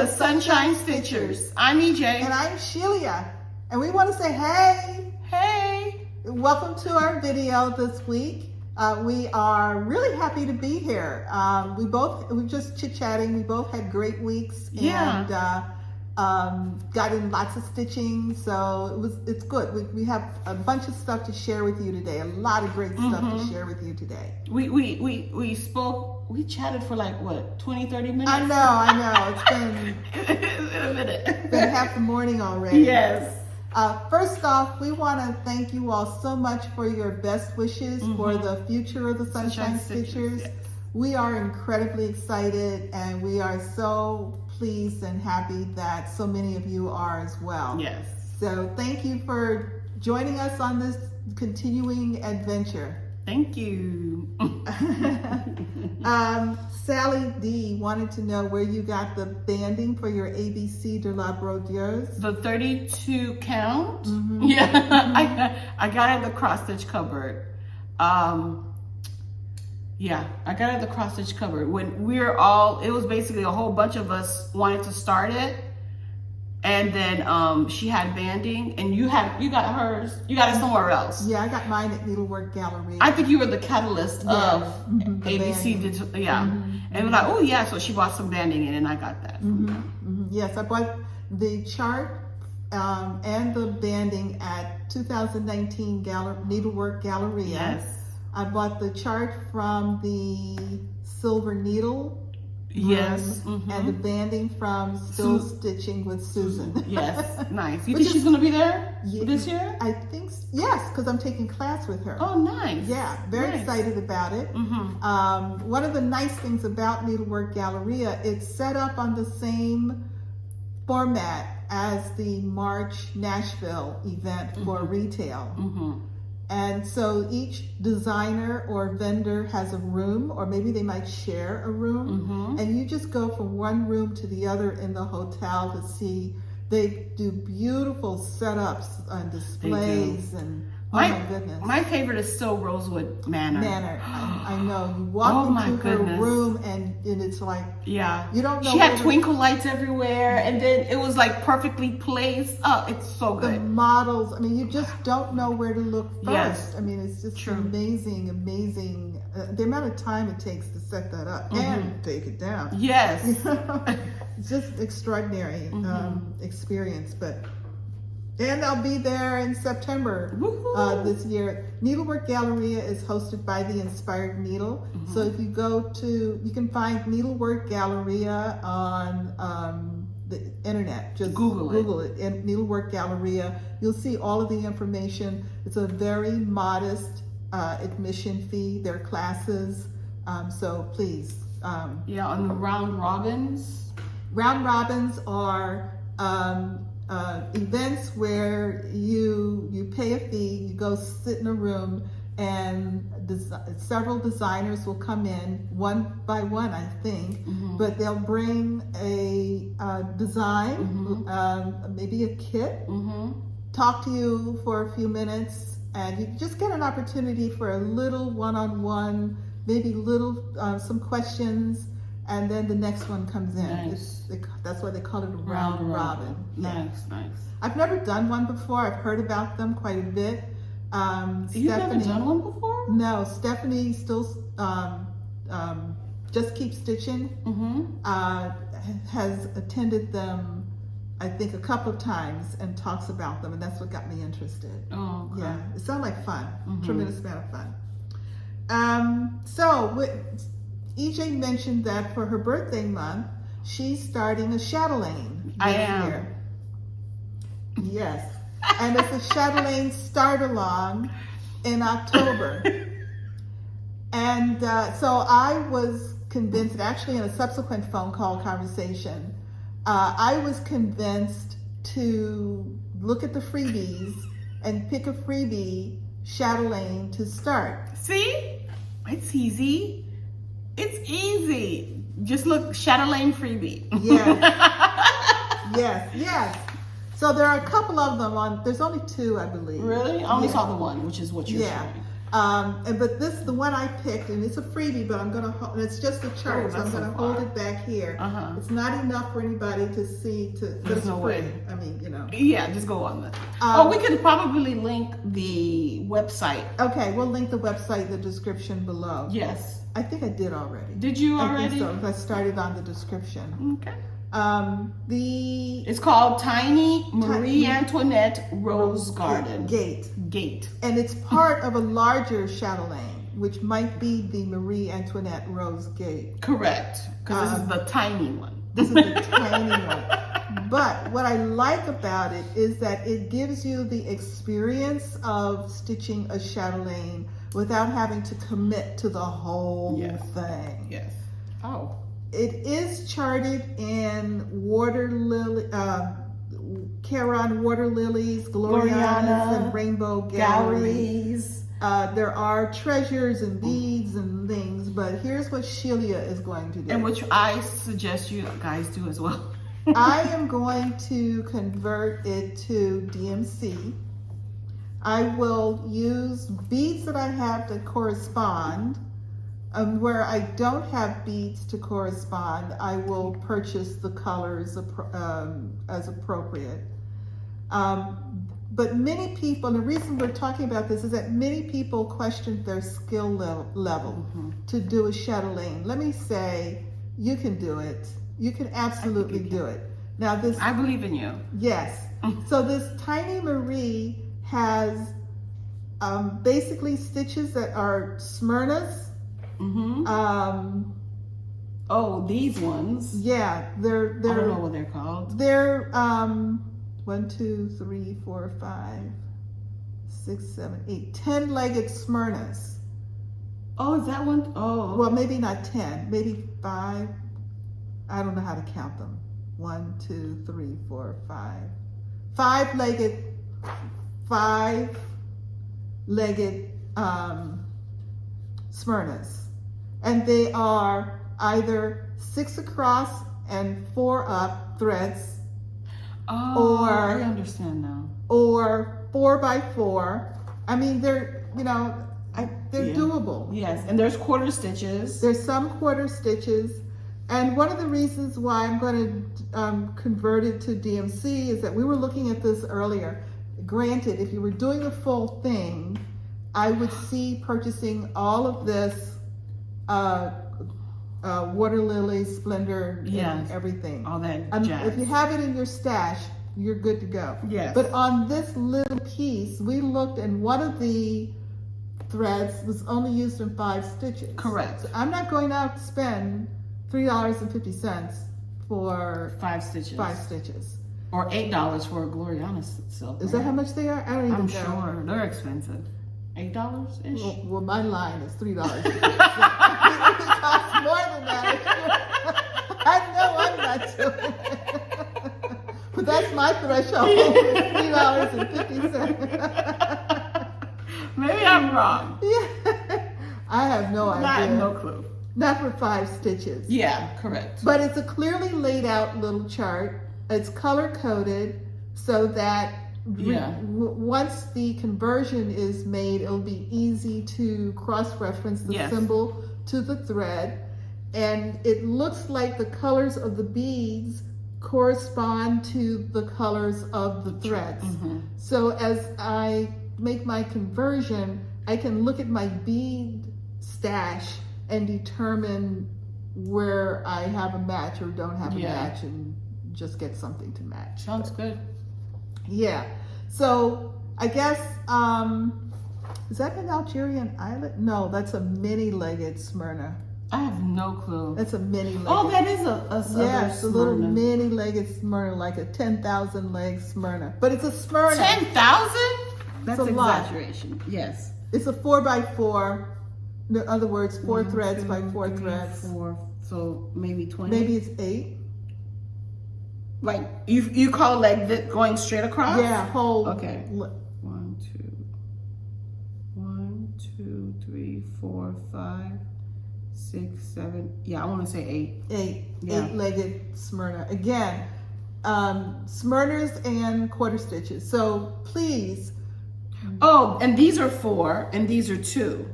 the Sunshine Stitchers. I'm EJ. And I'm Shelia. And we want to say, hey. Hey. Welcome to our video this week. We are really happy to be here. We're just chit-chatting. We both had great weeks. Yeah. And got in lots of stitching, so it's good. We have a bunch of stuff to share with you today. A lot of great stuff to share with you today. We chatted for like what, 20-30 minutes? I know. It's been a minute. It's been half the morning already. Yes. First off, we want to thank you all so much for your best wishes for the future of the Sunshine Stitchers. Yes. We are incredibly excited, and we are so pleased and happy that so many of you are as well. Yes. So thank you for joining us on this continuing adventure. Thank you. Sally D wanted to know where you got the banding for your ABC de la Brodieuse. The 32 count? Yeah. I got it in the cross stitch cupboard. Yeah, I got it at the cross stitch cupboard. When it was basically a whole bunch of us wanted to start it. And then she had banding, and you got hers. You got it somewhere else. Yeah, I got mine at Needlework Gallery. I think you were the catalyst of ABC Digital. Yeah. And we're like, oh yeah, so she bought some banding in, and I got that. Yes, I bought the chart and the banding at 2019 Needlework Galleria. Yes. I bought the chart from the Silver Needle. Yes. And the banding from Still Stitching with Susan. Yes, nice. You think she's going to be there this year? I think, yes, because I'm taking class with her. Oh, nice. Yeah, very excited about it. One of the nice things about Needlework Galleria, it's set up on the same format as the March Nashville event for retail. And so each designer or vendor has a room, or maybe they might share a room, and you just go from one room to the other in the hotel to see. They do beautiful setups and displays, and my goodness. My favorite is still Rosewood Manor. I know. You walk into her room and it's like, you don't know. She had twinkle lights everywhere, and then it was like perfectly placed. Oh, it's so good. The models, I mean, you just don't know where to look first. Yes. I mean, it's just amazing. The amount of time it takes to set that up and take it down. Yes. It's just extraordinary experience. And I'll be there in September this year. Needlework Galleria is hosted by the Inspired Needle. So if you you can find Needlework Galleria on the internet. Just Google it. And Needlework Galleria. You'll see all of the information. It's a very modest admission fee. There are classes. So please. On the round robins. Round robins are events where you pay a fee, you go sit in a room, and several designers will come in one by one, I think, but they'll bring a design, maybe a kit, talk to you for a few minutes, and you just get an opportunity for a little one-on-one, maybe some questions. And then the next one comes in. Nice. That's why they call it a round robin. Nice. I've never done one before. I've heard about them quite a bit. You've never done one before? No, Stephanie still just keeps stitching. Has attended them, I think, a couple of times and talks about them, and that's what got me interested. Oh, okay. Yeah, it sounded like fun. Tremendous amount of fun. EJ mentioned that for her birthday month, she's starting a Chatelaine this year. Yes. And it's a Chatelaine Start-A-Long in October. And so I was convinced, actually in a subsequent phone call conversation, I was convinced to look at the freebies and pick a freebie Chatelaine to start. See? It's easy. It's easy. Just look, Chatelaine freebie. Yes. So there are a couple of them on. There's only two, I believe. Really? I only saw the one, which is what you're showing. But this is the one I picked, and it's a freebie, but I'm gonna hold, it's just a chart, so I'm gonna hold it back here. It's not enough for anybody to see, but it's no free. way. I mean, you know. Yeah, just go on that. We can probably link the website. Okay, we'll link the website in the description below. Yes. I think I did already. Did you already? I think so. I started on the description. Okay. It's called Tiny Marie Antoinette Rose Garden. Gate. And it's part of a larger chatelaine, which might be the Marie Antoinette Rose Gate. Correct. Because this is the tiny one. This is the tiny one. But what I like about it is that it gives you the experience of stitching a chatelaine without having to commit to the whole thing. Yes. Oh. It is charted in water lily, Caron water lilies, Glorianas, and rainbow galleries. There are treasures and beads and things, but here's what Shelia is going to do. And which I suggest you guys do as well. I am going to convert it to DMC. I will use beads that I have to correspond. Where I don't have beads to correspond, I will purchase the colors as appropriate. But many people, and the reason we're talking about this is that many people questioned their skill level to do a chatelaine. Let me say, you can do it. You can absolutely do it. Now this, I believe in you. Yes. So this Tiny Marie has basically stitches that are Smyrnas. Oh, these ones. Yeah, they're I don't know what they're called. They're 1, 2, 3, 4, 5, 6, 7, 8, 10-legged Smyrnas. Oh, is that one? Oh. Well, maybe not 10, maybe 5. I don't know how to count them. 1, 2, 3, 4, 5. 5-legged Smyrnas. And they are either 6 across and 4 up threads. Oh, I understand now. Or 4x4. I mean, they're, you know, they're doable. Yes, and there's quarter stitches. There's some quarter stitches. And one of the reasons why I'm going to convert it to DMC is that we were looking at this earlier. Granted, if you were doing the full thing, I would see purchasing all of this water lily, splendor, and everything. All that jazz. If you have it in your stash, you're good to go. Yes. But on this little piece, we looked and one of the threads was only used in 5 stitches. Correct. So I'm not going out to spend $3.50 for 5 stitches. 5 stitches. Or $8 for a Gloriana silk. Is that how much they are? I don't even I'm know. sure they're expensive. $8-ish. Well, my line is $3. It costs more than that. I know I'm not doing it. But that's my threshold, $3.50. Maybe I'm wrong. Yeah. I have no idea. No clue. Not for 5 stitches. Yeah, correct. But it's a clearly laid out little chart. It's color coded so that once the conversion is made, it'll be easy to cross-reference the symbol to the thread. And it looks like the colors of the beads correspond to the colors of the threads. So as I make my conversion, I can look at my bead stash and determine where I have a match or don't have a match and just get something to match. Sounds good. Yeah. So I guess, is that an Algerian islet? No, that's a mini-legged Smyrna. I have no clue. That's a mini-legged. Oh, that is a yes, a little Smyrna. mini-legged Smyrna, like a 10,000 leg Smyrna. But it's a Smyrna. 10,000? That's a exaggeration. Yes. It's a 4x4. In other words, 4 threads by 4 threads. 4. So maybe 20. Maybe it's 8. Like you call like that going straight across? Yeah, whole. Okay. 1, 2, 3, 4, 5, 6, 7. Yeah, I want to say 8. 8. Yeah. 8-legged Smyrna. Again, Smyrnas and quarter stitches. So please Oh, and these are 4, and these are 2.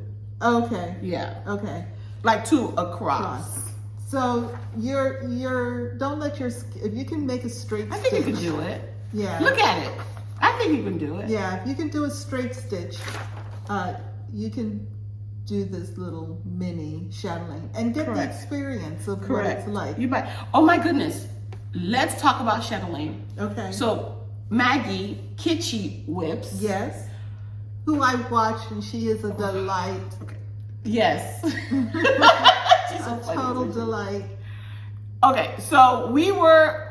Okay. Yeah, Okay. like 2 across. So don't let your, if you can make a straight I stitch. think you can do it. Yeah. Look at it. I think you can do it. Yeah, if you can do a straight stitch, you can do this little mini chatelaine and get the experience of what it's like. You might. Oh my goodness. Let's talk about chatelaine. Okay. So Maggie Kitschy Whips. Yes. Who I watched, and she is a delight. Okay. Yes. She's A total delight. Okay, so we were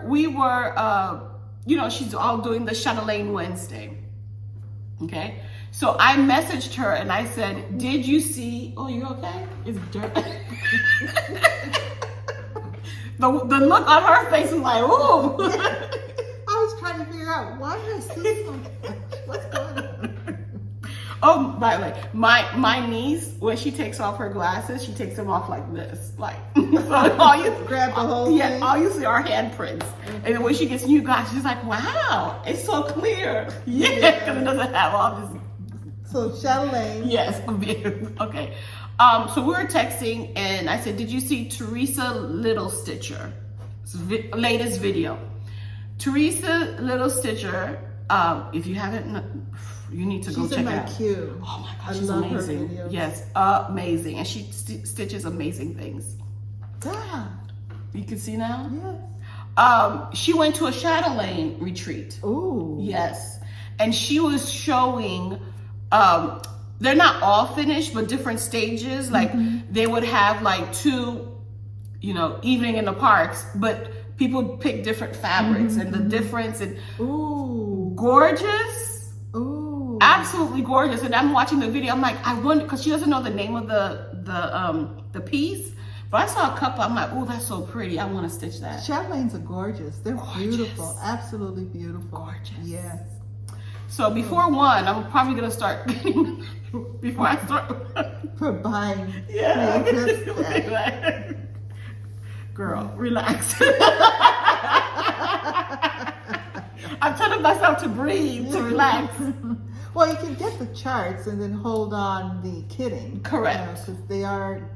you know, she's all doing the Chatelaine Wednesday. Okay, so I messaged her and I said, did you see, oh, you okay? It's dirt. the look on her face was like, ooh. I was trying to figure out why I see so much. What's going on? Oh, by the way, my niece, when she takes off her glasses, she takes them off like this, like so all you grab the whole thing. All you see are handprints. And then when she gets new glasses, she's like, "Wow, it's so clear." Yeah, because it doesn't have all this. So Chatelaine. Yes. Okay. So we were texting, and I said, "Did you see Teresa Little Stitcher? Latest video." Teresa Little Stitcher. If you haven't. You need to go check it out. She's in my queue. Oh my gosh, I she's love amazing. her videos. Yes, amazing. And she stitches amazing things. Ah, You can see now? yes. She went to a Chatelaine retreat. Ooh. Yes. And she was showing, they're not all finished, but different stages. Like they would have like 2, you know, evening in the parks, but people pick different fabrics and the difference. And ooh, gorgeous. Ooh. Absolutely gorgeous. And I'm watching the video. I'm like, I wonder, because she doesn't know the name of the piece. But I saw a couple. I'm like, oh, that's so pretty. I want to stitch that. Chatelaines are gorgeous. They're beautiful. Absolutely beautiful. Gorgeous. Yes. So before 1, I'm probably gonna start getting before I start For buying. Yeah. Just Girl, relax. I'm telling myself to breathe, to relax. Well, you can get the charts and then hold on the kitting. Correct. Because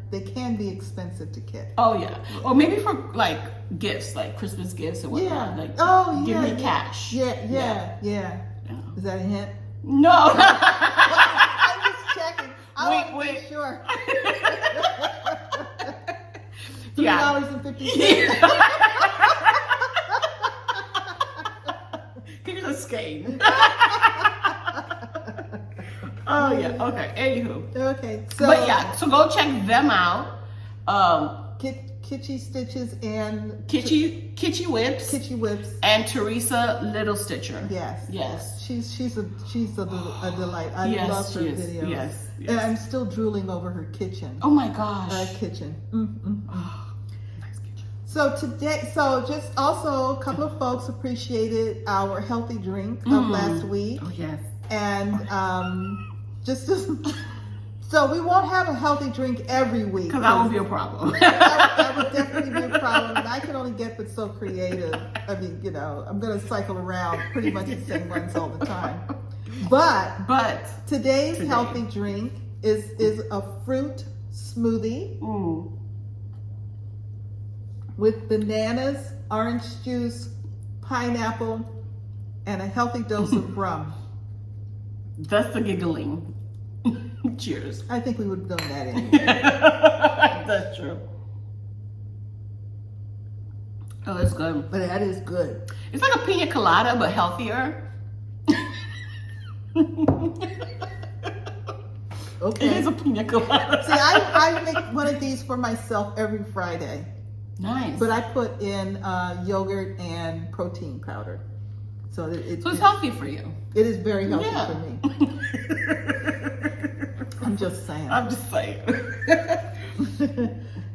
they can be expensive to kit. Oh yeah. Or maybe for like gifts, like Christmas gifts and whatnot. Yeah. Like, oh give yeah. me cash. Yeah. Is that a hint? No. I'm just checking. I want to be sure. $3.50. Here's a skein. Oh yeah. Okay. Anywho. Okay. So. But yeah. So go check them out. Kitschy Stitches and Kitschy Whips. Kitschy Whips. And Teresa Little Stitcher. Yes. Yes. She's a delight. I love her videos. Yes. And I'm still drooling over her kitchen. Oh my gosh. Kitchen. Nice kitchen. So today, just also a couple of folks appreciated our healthy drink of last week. Oh yes. And so we won't have a healthy drink every week. Because that would be a problem. that would definitely be a problem. And I can only get but so creative. I mean, you know, I'm going to cycle around pretty much the same ones all the time. But today's healthy drink is a fruit smoothie with bananas, orange juice, pineapple, and a healthy dose of rum. That's the giggling. Cheers. I think we would have done that anyway. That's true. Oh, it's good. But that is good. It's like a pina colada, but healthier. Okay. It is a pina colada. See, I make one of these for myself every Friday. Nice. But I put in yogurt and protein powder. So it's healthy for you. It is very healthy for me. I'm just saying.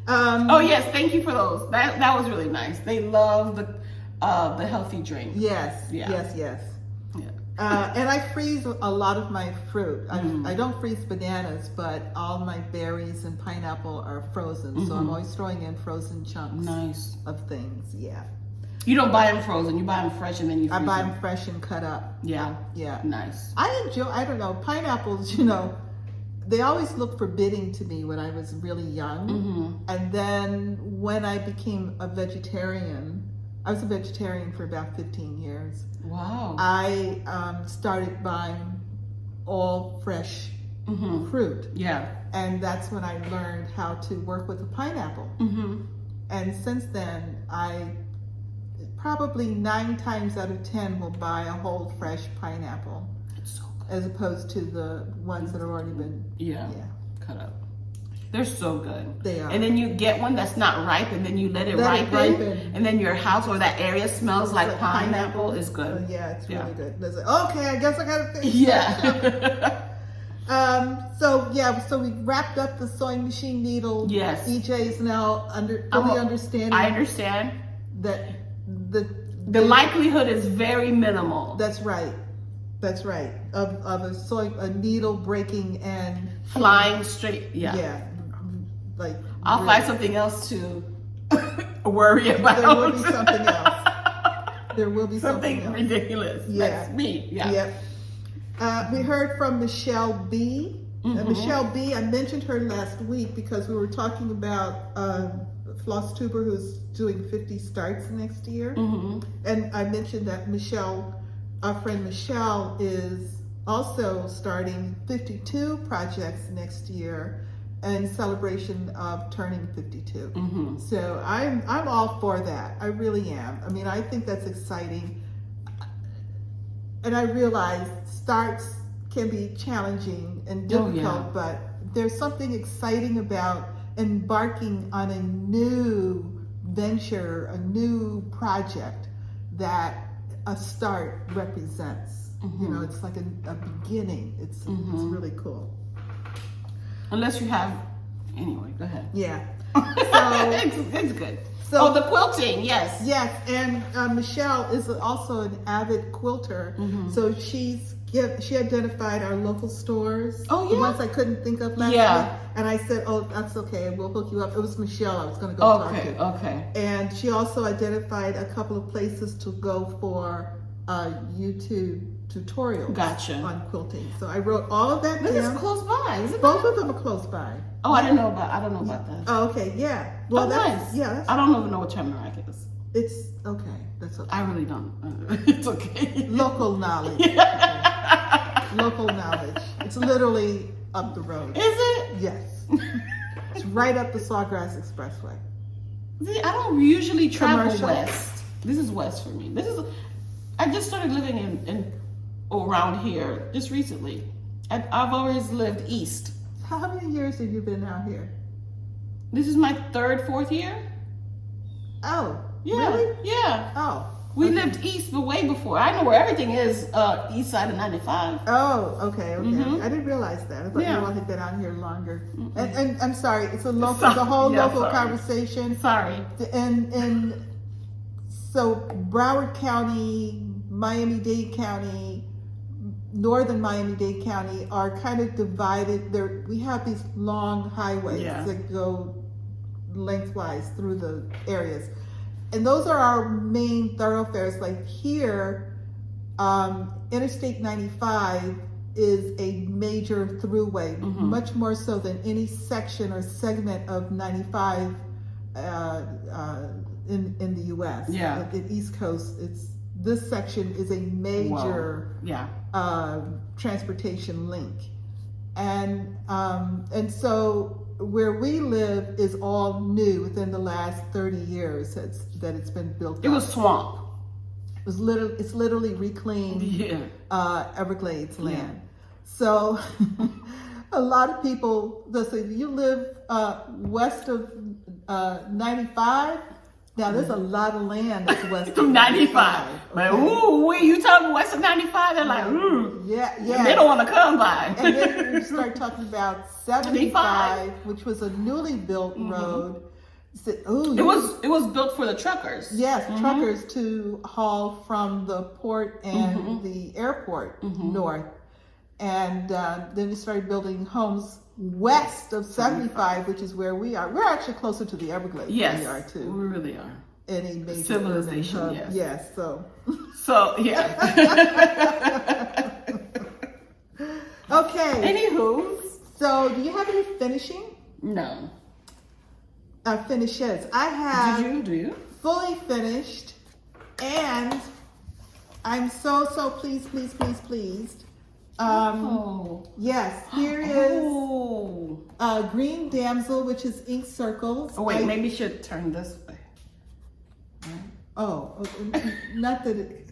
Oh yes, thank you for those. That was really nice. They love the healthy drink. Yes. Yeah. Yes. Yeah. And I freeze a lot of my fruit. I don't freeze bananas, but all my berries and pineapple are frozen. So I'm always throwing in frozen chunks Nice. of things. Yeah. You don't buy them frozen. You buy them fresh and then you freeze I buy them fresh and cut up. Yeah. Yeah. Nice. I don't know, pineapples, they always looked forbidding to me when I was really young. Mm-hmm. And then when I became a vegetarian, I was a vegetarian for about 15 years. Wow. I started buying all fresh fruit. Yeah. And that's when I learned how to work with a pineapple. Mm-hmm. And since then, I probably 9 times out of 10 will buy a whole fresh pineapple. It's so good. As opposed to the ones that have already been cut up. They're so good. They are. And then you get one that's not ripe, and then you let it ripen, and then your house or that area smells like pineapple. Is good. Yeah, it's really good. It's like, okay, I guess I gotta finish. Yeah. So we wrapped up the sewing machine needle. Yes. EJ is now fully understanding. I understand that the likelihood is very minimal. That's right. That's right. Of a needle breaking and flying straight. Yeah. Yeah. Like I'll find something else to worry about. There will be something else. There will be something else. Ridiculous. Yeah. That's me. Yeah. Yep. We heard from Michelle B. Michelle B. I mentioned her last week because we were talking about Flosstuber, who's doing 50 starts next year. And I mentioned that our friend Michelle is also starting 52 projects next year in celebration of turning 52. So I'm all for that. I really am. I mean, I think that's exciting. And I realize starts can be challenging and difficult, but there's something exciting about embarking on a new venture, a new project that a start represents. It's like a beginning. It's really cool. Unless you have, anyway, go ahead. Yeah. So it's good. So the quilting, yes. Yes, and Michelle is also an avid quilter. So she identified our local stores. Oh, yeah. The ones I couldn't think of last week. And I said, oh, that's okay, we'll hook you up. It was Michelle I was going to go talk to. Okay. And she also identified a couple of places to go for YouTube tutorials on quilting. So I wrote all of that down. This is close by, isn't it? Both of them are close by. Oh, I don't know about that. Oh, okay, yeah. Well, nice. Yeah. I don't even know what Tamarack is. It's okay. That's okay. I really don't. It's okay. Local knowledge. Local knowledge. It's literally up the road. Is it? Yes. It's right up the Sawgrass Expressway. See, I don't usually travel west. This is west for me. I just started living in around here just recently. I've always lived east. How many years have you been out here? This is my 3rd, 4th year. Oh, yeah, really? Yeah. Oh, we lived east, but way before. I know where everything is. East side of 95. Oh, okay. I didn't realize that. I thought you all had been out here longer. And I'm sorry, it's a whole local conversation. Sorry. And so Broward County, Miami-Dade County, northern Miami-Dade County are kind of divided. We have these long highways that go lengthwise through the areas. And those are our main thoroughfares. Like here, Interstate 95 is a major throughway, much more so than any section or segment of 95 in the U.S. Yeah. At the East Coast, this section is a major transportation link, and so where we live is all new within the last 30 years that it's been built. It was swamp. It's literally reclaimed Everglades land. So a lot of people, they'll say, you live west of 95? Now there's a lot of land that's west of 95. Okay. But ooh, you talking west of 95? They're like, ooh. Yeah. They don't want to come by. And then you start talking about 75, which was a newly built road. So, it was built for the truckers. Yes, truckers to haul from the port and the airport north. And then we started building homes west of 75, which is where we are. We're actually closer to the Everglades than we are too. We really are. any major civilization. urban hub. Yes. Yes. So. So yeah. Okay. Anywho. So, do you have any finishing? No. Finishes. I have. Do you? Fully finished, and I'm so pleased. Yes, here is Green Damsel, which is ink circles. Oh wait, maybe you should turn this way. Oh, not that it.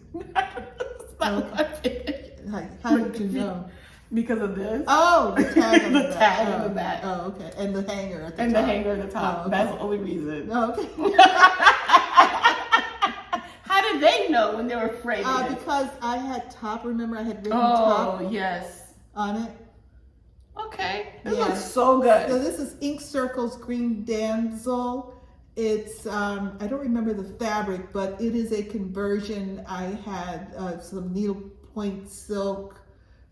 How did you know? Because of this. Oh, the tag on the the back. tag on the back. Oh, okay. And the hanger at the top. And the hanger at the top. Oh, okay. That's the only reason. Oh, okay. How did they know when they were afraid of it? Because I had top. Remember, I had written top yes. on it. Okay. This looks so good. So this is Ink Circles Green Damsel. It's, I don't remember the fabric, but it is a conversion. I had some needlepoint silk.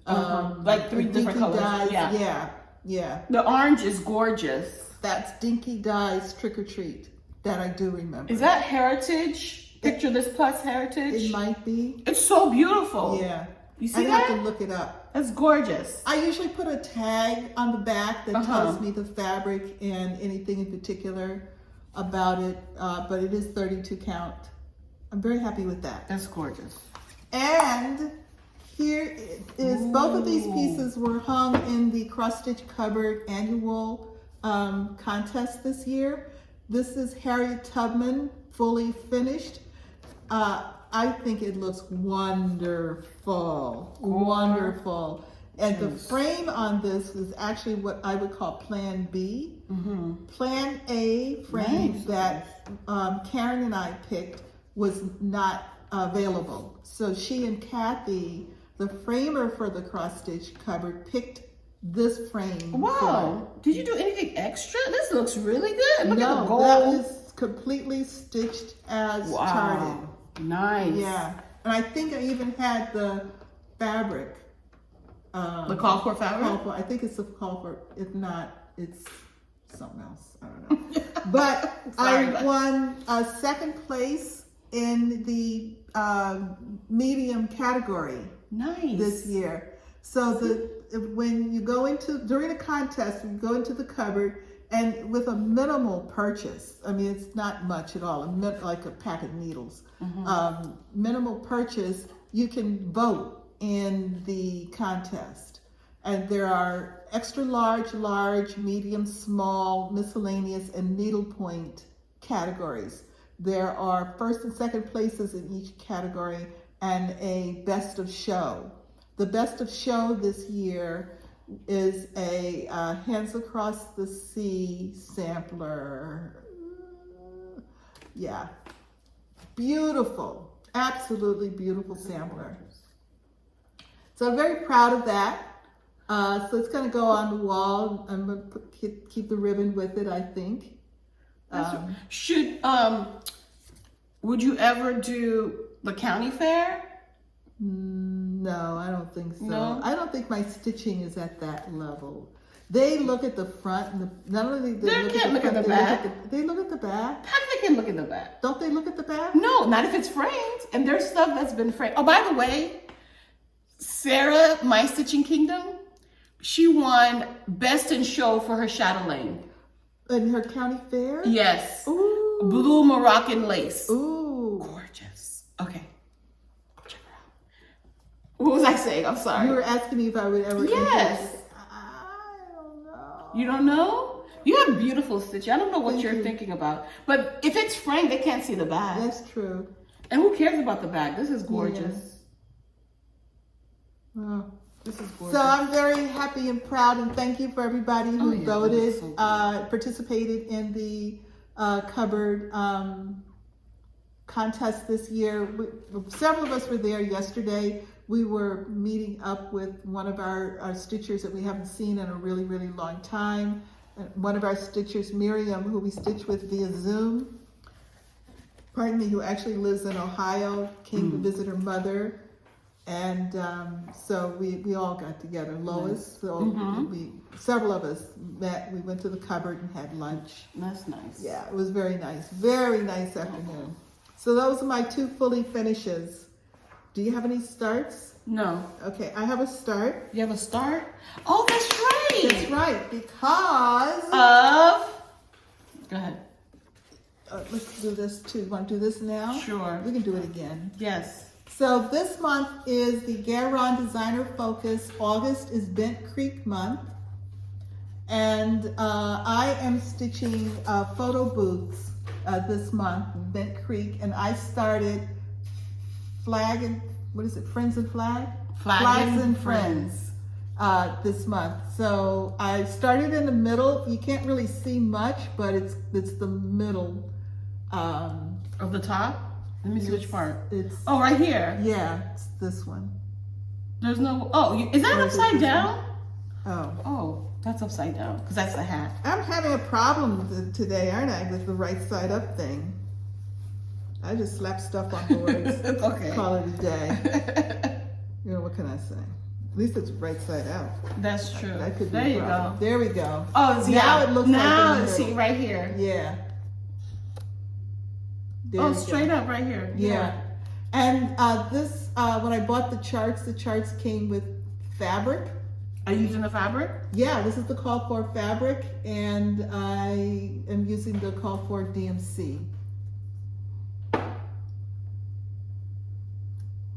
Like 3 different colors. Dyes. Yeah. Yeah. The orange is gorgeous. That's Dinky Dyes Trick or Treat that I do remember. Is that Heritage? Picture This Plus Heritage? It might be. It's so beautiful. Yeah. You see I'd that? have to look it up. That's gorgeous. I usually put a tag on the back that tells me the fabric and anything in particular about it, but it is 32 count. I'm very happy with that. That's gorgeous. And here is, both of these pieces were hung in the Cross Stitch Cupboard annual contest this year. This is Harriet Tubman, fully finished. I think it looks wonderful, wonderful. And the frame on this is actually what I would call Plan B. Plan A frame that Karen and I picked was not available. So she and Kathy, the framer for the Cross Stitch Cupboard, picked this frame. Wow. Did you do anything extra? This looks really good. Look at the gold. That is completely stitched as charted. Nice. Yeah. And I think I even had the fabric. The call for fabric? I think it's a call for, if not, it's something else. I don't know. But I won second place in the medium category this year. So when you go during a contest, you go into the cupboard, and with a minimal purchase, I mean, it's not much at all, like a pack of needles, minimal purchase, you can vote in the contest. And there are extra large, medium, small, miscellaneous, and needlepoint categories. There are first and second places in each category and a best of show. The best of show this year is a Hands Across the Sea sampler. Yeah, beautiful, absolutely beautiful sampler. So I'm very proud of that. So it's going to go on the wall. I'm going to keep the ribbon with it, I think. Would you ever do the county fair? No, I don't think so. No? I don't think my stitching is at that level. They look at the front, and not only they look at the front, they look at the back. How do they can look at the back? Don't they look at the back? No, not if it's framed. And there's stuff that's been framed. Oh, by the way, Sarah, My Stitching Kingdom, she won Best in Show for her Chatelaine. In her county fair? Yes. Ooh. Blue Moroccan lace. Ooh. Gorgeous. Okay. Go check her out. What was I saying? I'm sorry. You were asking me if I would ever. Yes. I don't know. You don't know? You have beautiful stitching. I don't know what you're thinking about. But if it's framed, they can't see the back. That's true. And who cares about the back? This is gorgeous. Yeah. Oh. This is gorgeous. So I'm very happy and proud, and thank you for everybody who voted, participated in the cupboard contest this year. Several of us were there yesterday. We were meeting up with one of our stitchers that we haven't seen in a really, really long time. One of our stitchers, Miriam, who we stitch with via Zoom, who actually lives in Ohio, came to visit her mother. And so we all got together. Lois, so several of us met. We went to the cupboard and had lunch. That's nice. Yeah, it was very nice. Very nice afternoon. So those are my 2 fully finishes. Do you have any starts? No. Okay, I have a start. You have a start? Oh, that's right. That's right, because Go ahead. let's do this too. Want to do this now? Sure. We can do it again. Yes. So this month is the Garon Designer Focus. August is Bent Creek month. And I am stitching photo booths this month, Bent Creek. And I started Friends and Flag? Flags and Friends this month. So I started in the middle. You can't really see much, but it's the middle. Of the top? Let me see which part. It's Oh, right here. Yeah, it's this one. There's no. Oh, is that upside down? Oh. Oh, that's upside down because that's the hat. I'm having a problem today, aren't I, with the right side up thing? I just slap stuff on boards. It's okay. Call it a day. You know, what can I say? At least it's right side out. That's true. That could be there a you problem. go. There we go. Oh, yeah. Now it looks now like see right here. Yeah. There Oh, we go. straight up right here. Yeah. And this, when I bought the charts came with fabric. Are you using the fabric? Yeah, this is the call for fabric, and I am using the call for DMC.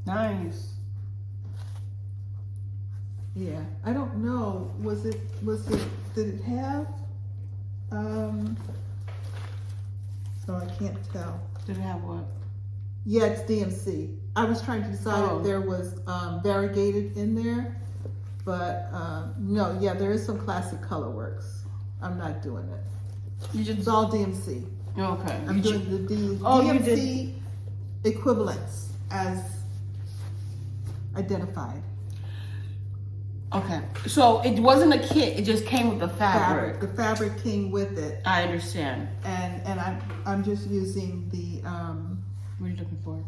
Nice. Yeah, I don't know. Did it have? So I can't tell. Did it have what? Yeah, it's DMC. I was trying to decide if there was variegated in there, but no, yeah, there is some classic color works. I'm not doing it. It's all DMC. Okay. I'm doing the DMC equivalents as identified. Okay. So it wasn't a kit, it just came with the fabric. The fabric came with it. I understand. And I'm just using the What are you looking for?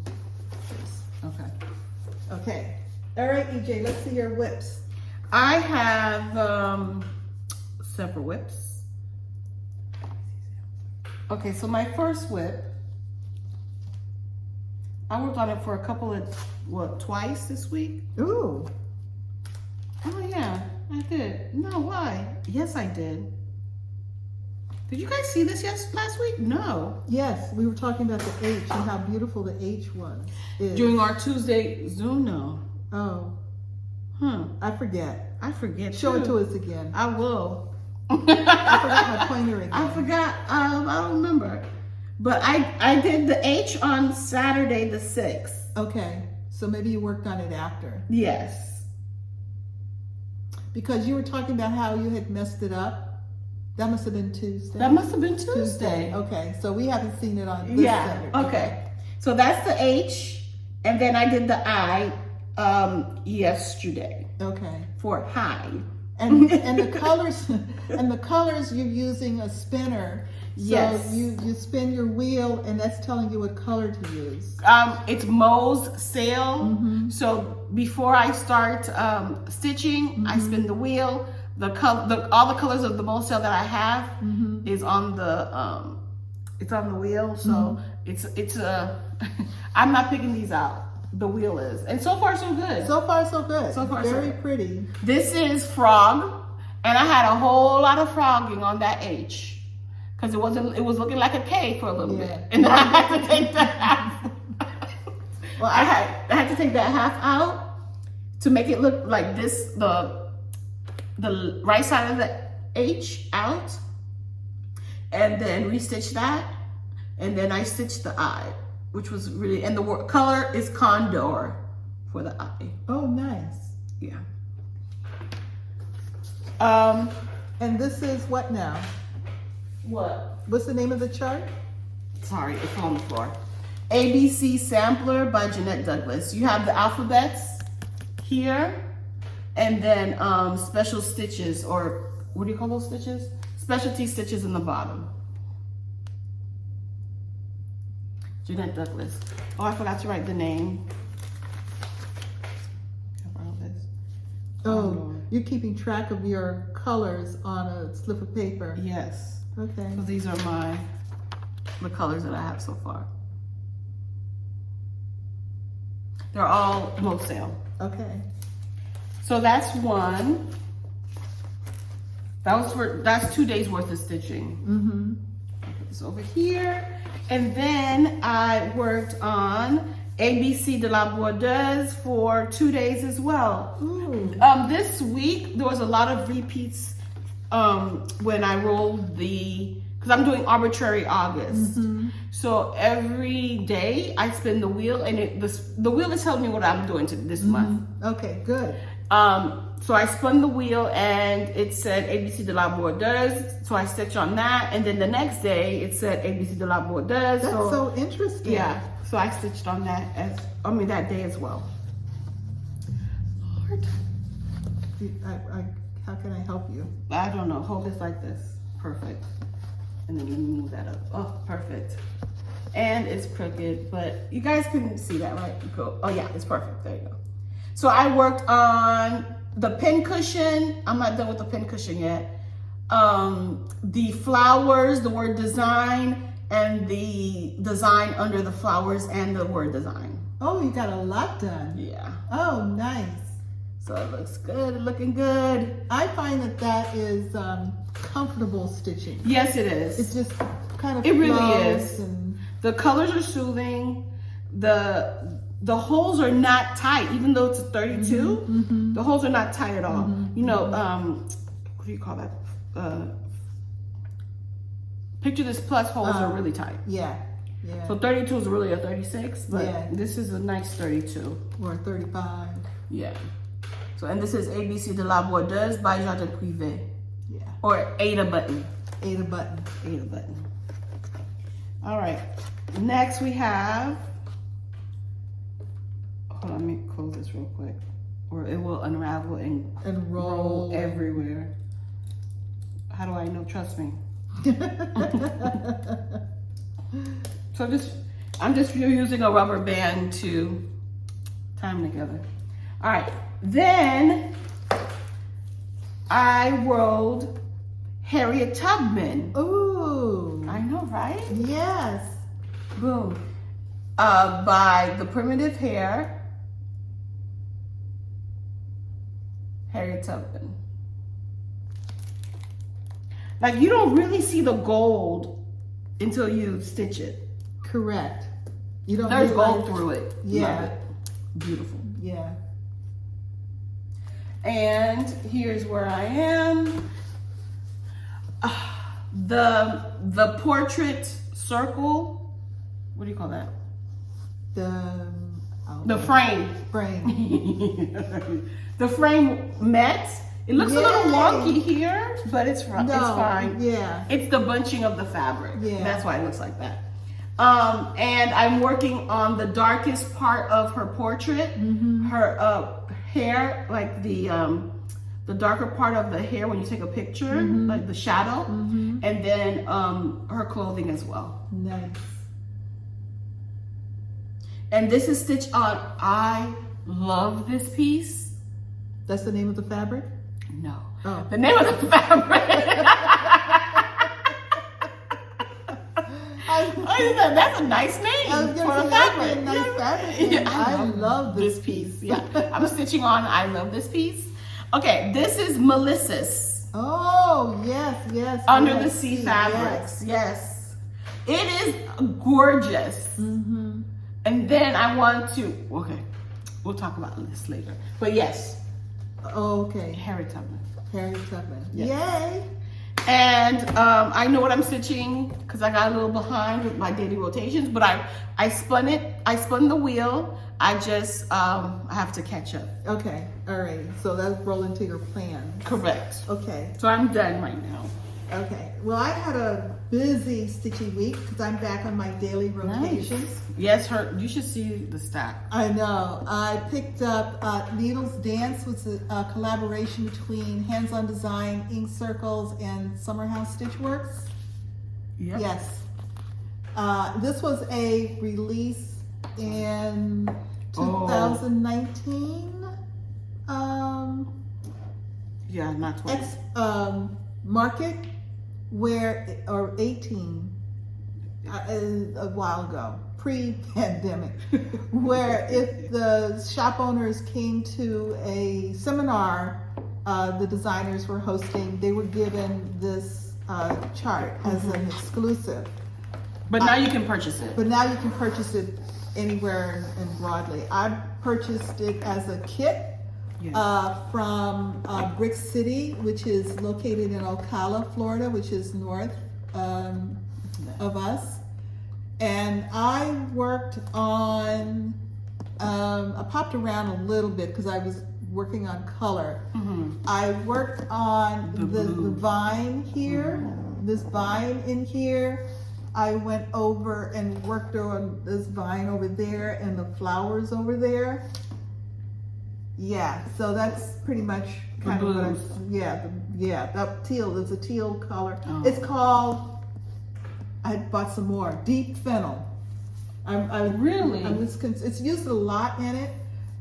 Okay. Okay. All right, EJ, let's see your whips. I have several whips. Okay, so my first whip, I worked on it for a couple of, twice this week? Ooh. Oh yeah, I did. No, why? Yes, I did. Did you guys see this last week? No. Yes, we were talking about the H and how beautiful the H was. During our Tuesday Zoom, no. Oh. I forget. I forget. Show it to us again. I will. I forgot my pointer again. I forgot. I don't remember. But I did the H on Saturday the 6th. Okay. So maybe you worked on it after. Yes. Because you were talking about how you had messed it up. That must have been Tuesday. That must have been Tuesday. Okay. So we haven't seen it on this Saturday. Okay. So that's the H. And then I did the I yesterday. Okay. For high. And the colors you're using a spinner. So yes. you spin your wheel and that's telling you what color to use. It's Mo's sale. So before I start stitching, I spin the wheel. All the colors of the Mo's sale that I have is on the wheel. So it's I'm not picking these out. The wheel is, and so far so good. So far so good. So far very so good. Pretty. This is frog, and I had a whole lot of frogging on that H. Because it was looking like a K for a little bit. And I had to take that half. Well, I had to take that half out to make it look like this, the right side of the H out. And then restitch that. And then I stitched the I, which was really, and the color is Condor for the I. Oh, nice. Yeah. And this is what now? What? What's the name of the chart? Sorry, it's on the floor. ABC Sampler by Jeanette Douglas. You have the alphabets here, and then special stitches, or what do you call those stitches? Specialty stitches in the bottom. Jeanette Douglas. Oh, I forgot to write the name. Oh, you're keeping track of your colors on a slip of paper. Yes. Okay. So these are the colors that I have so far. They're all most sale. Okay. So that's one. That's 2 days worth of stitching. Mm-hmm. Put this over here. And then I worked on ABC de la Bordeuse for 2 days as well. Ooh. This week there was a lot of repeats when I rolled because I'm doing arbitrary August. Mm-hmm. So every day I spin the wheel, and the wheel is telling me what I'm doing this month. Okay, good. So I spun the wheel and it said ABC de la Bordeuse. So I stitched on that, and then the next day it said ABC de la Bordeuse. That's so interesting. Yeah. So I stitched on that that day as well. Lord. How can I help you? I don't know. Hold this like this. Perfect. And then you move that up. Oh, perfect. And it's crooked, but you guys can see that, right? Go. Oh yeah, it's perfect. There you go. So I worked on the pin cushion. I'm not done with the pin cushion yet. The flowers, the word design, and the design under the flowers and the word design. Oh, you got a lot done. Yeah. Oh, nice. So it looks good, looking good. I find that is comfortable stitching. Yes, it is. It's just kind of It really flows is. and The colors are soothing. The holes are not tight, even though it's a 32. Mm-hmm. The holes are not tight at all. Mm-hmm. You know, what do you call that? Picture this plus holes are really tight. yeah. Yeah. So 32 is really a 36, but Yeah. this is a nice 32. Or 35. Yeah. So, and this is ABC de la Bordeuse by Jardin Privé. Yeah. Or Ada Button. Ada button. Ada Button. All right. Next we have, hold on, let me close this real quick, or it will unravel and roll everywhere. How do I know? Trust me. So I'm just using a rubber band to tie them together. All right. Then I rolled Harriet Tubman. Ooh. I know, right? Yes. Boom. By The Primitive Hair, Harriet Tubman. Like, you don't really see the gold until you stitch it. Correct. You don't There's realize- gold through it. Yeah. Love it. Beautiful. Yeah. And here's where I am. The portrait circle. What do you call that? The frame. Frame. The frame met. It looks a little Yay. wonky here, but it's fine. Yeah. It's the bunching of the fabric. Yeah. That's why it looks like that. And I'm working on the darkest part of her portrait. Mm-hmm. Her hair, like the darker part of the hair when you take a picture, Mm-hmm. like the shadow, Mm-hmm. and then her clothing as well. Nice. And this is stitched on. I love this piece. That's the name of the fabric? No. Oh. The name of the fabric. That's a nice name I was for gonna a say, that'd fabric. be a nice fabric. Yeah, I love this piece. Yeah, I'm stitching on. I love this piece. Okay, this is Melissa's Oh, yes. Under yes, the Sea yes. Fabrics. Yes, it is gorgeous. Mm-hmm. And then I want to. Okay, we'll talk about this later. But yes, Okay. Harriet Tubman. Harriet Tubman. Yes. Yay. And I know what I'm stitching because I got a little behind with my daily rotations, but I spun it. I spun the wheel. I just I have to catch up. Okay. All right. So that's roll into your plan. Correct. Okay. So I'm done right now. Okay. Well, I had a busy stitchy week because I'm back on my daily rotations. Nice. Yes, you should see the stack. I know. I picked up Needles Dance, which is a collaboration between Hands On Design, Ink Circles, and Summer House Stitchworks. Yep. Yes. This was a release in 2019. Yeah, not 20. X Market, or 18, a while ago, pre-pandemic, where if the shop owners came to a seminar the designers were hosting, they were given this chart as an exclusive. But now you can purchase it. But now you can purchase it anywhere and broadly. I purchased it as a kit. Yes. From Brick City, which is located in Ocala, Florida, which is north of us. And I worked on, I popped around a little bit because I was working on color. I worked on the vine here, this vine in here. I went over and worked on this vine over there and the flowers over there. Yeah, so that's pretty much kind of what that teal is a teal color. Oh. It's called, I bought some more, deep fennel. Really? It's used a lot in it,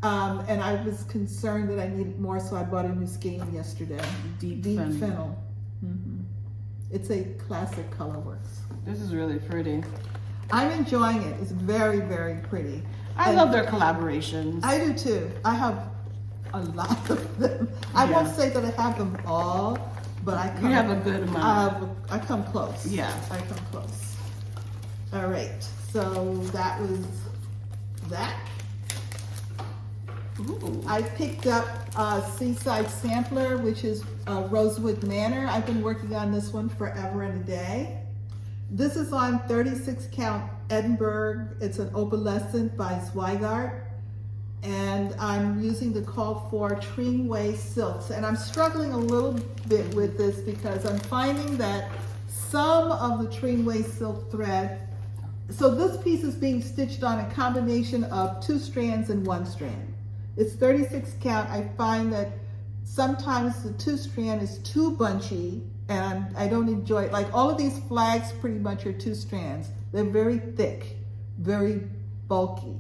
and I was concerned that I needed more, so I bought a new skein yesterday. Deep fennel. It's a classic colorworks. This is really pretty. I'm enjoying it. It's very, very pretty. I love their collaborations. I do too. I have a lot of them. I won't say that I have them all, but I come. You have a good amount. I come close. Yeah. I come close. All right. So that was that. Ooh. I picked up Seaside Sampler, which is Rosewood Manor. I've been working on this one forever and a day. This is on 36 count Edinburgh. It's an opalescent by Zweigart. And I'm using the called for Tringway silks. And I'm struggling a little bit with this because I'm finding that some of the Tringway silk thread, so this piece is being stitched on a combination of 2 strands and 1 strand. It's 36 count. I find that sometimes the 2 strand is too bunchy and I don't enjoy it. Like all of these flags pretty much are 2 strands. They're very thick, very bulky.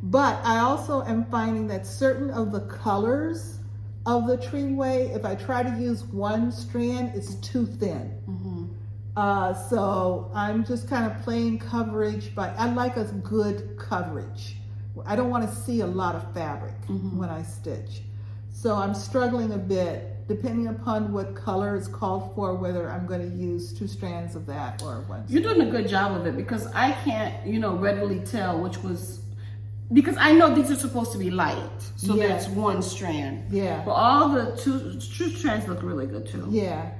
But I also am finding that certain of the colors of the Tringway, if I try to use 1 strand, it's too thin. So I'm just kind of playing coverage, but I like a good coverage. I don't want to see a lot of fabric when I stitch. So I'm struggling a bit, depending upon what color is called for, whether I'm going to use 2 strands of that or 1 strand. You're doing a good job of it because I can't, readily tell which was, because I know these are supposed to be light, so that's 1 strand. Yeah. But all the two strands look really good too. Yeah.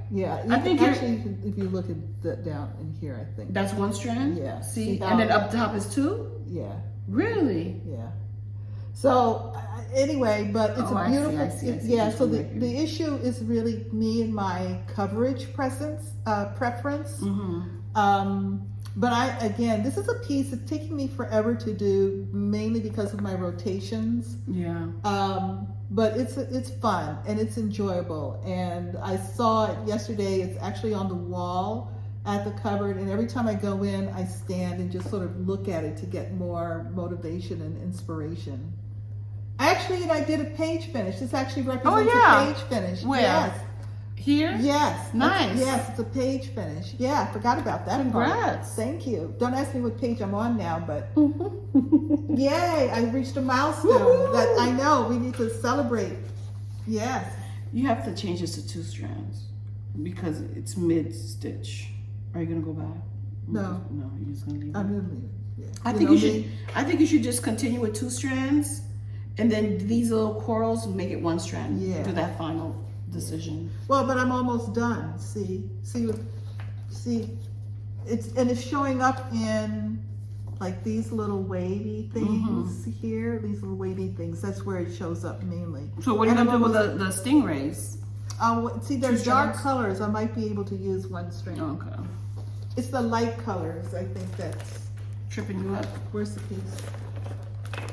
I think actually, if you look at that down in here, I think that's 1 strand. Yeah. See, and then up top is 2. Yeah. Really? Yeah. So anyway, but it's a beautiful. I see. Yeah. So the issue is really me and my coverage preference. But this is a piece that's taking me forever to do, mainly because of my rotations. Yeah. But it's fun and it's enjoyable. And I saw it yesterday. It's actually on the wall at the cupboard, and every time I go in, I stand and just sort of look at it to get more motivation and inspiration. Actually, I did a page finish. This actually represents a page finish. Where? Yes. Here? Yes. Nice. Yes, it's a page finish. Yeah, I forgot about that. Congrats. Part. Thank you. Don't ask me what page I'm on now, but yay, I reached a milestone that I know we need to celebrate. Yes. You have to change this to 2 strands because it's mid-stitch. Are you gonna go back? No. No, you're just gonna leave it. I'm gonna leave it. Yeah. I think you should just continue with 2 strands, and then these little corals make it 1 strand. Yeah. Do that final decision. Well, but I'm almost done. See, it's showing up in like these little wavy things here. These little wavy things. That's where it shows up mainly. So what are you gonna do with the stingrays? See, they're dark colors. I might be able to use 1 strand. Okay. It's the light colors. I think that's tripping you up. Where's the piece?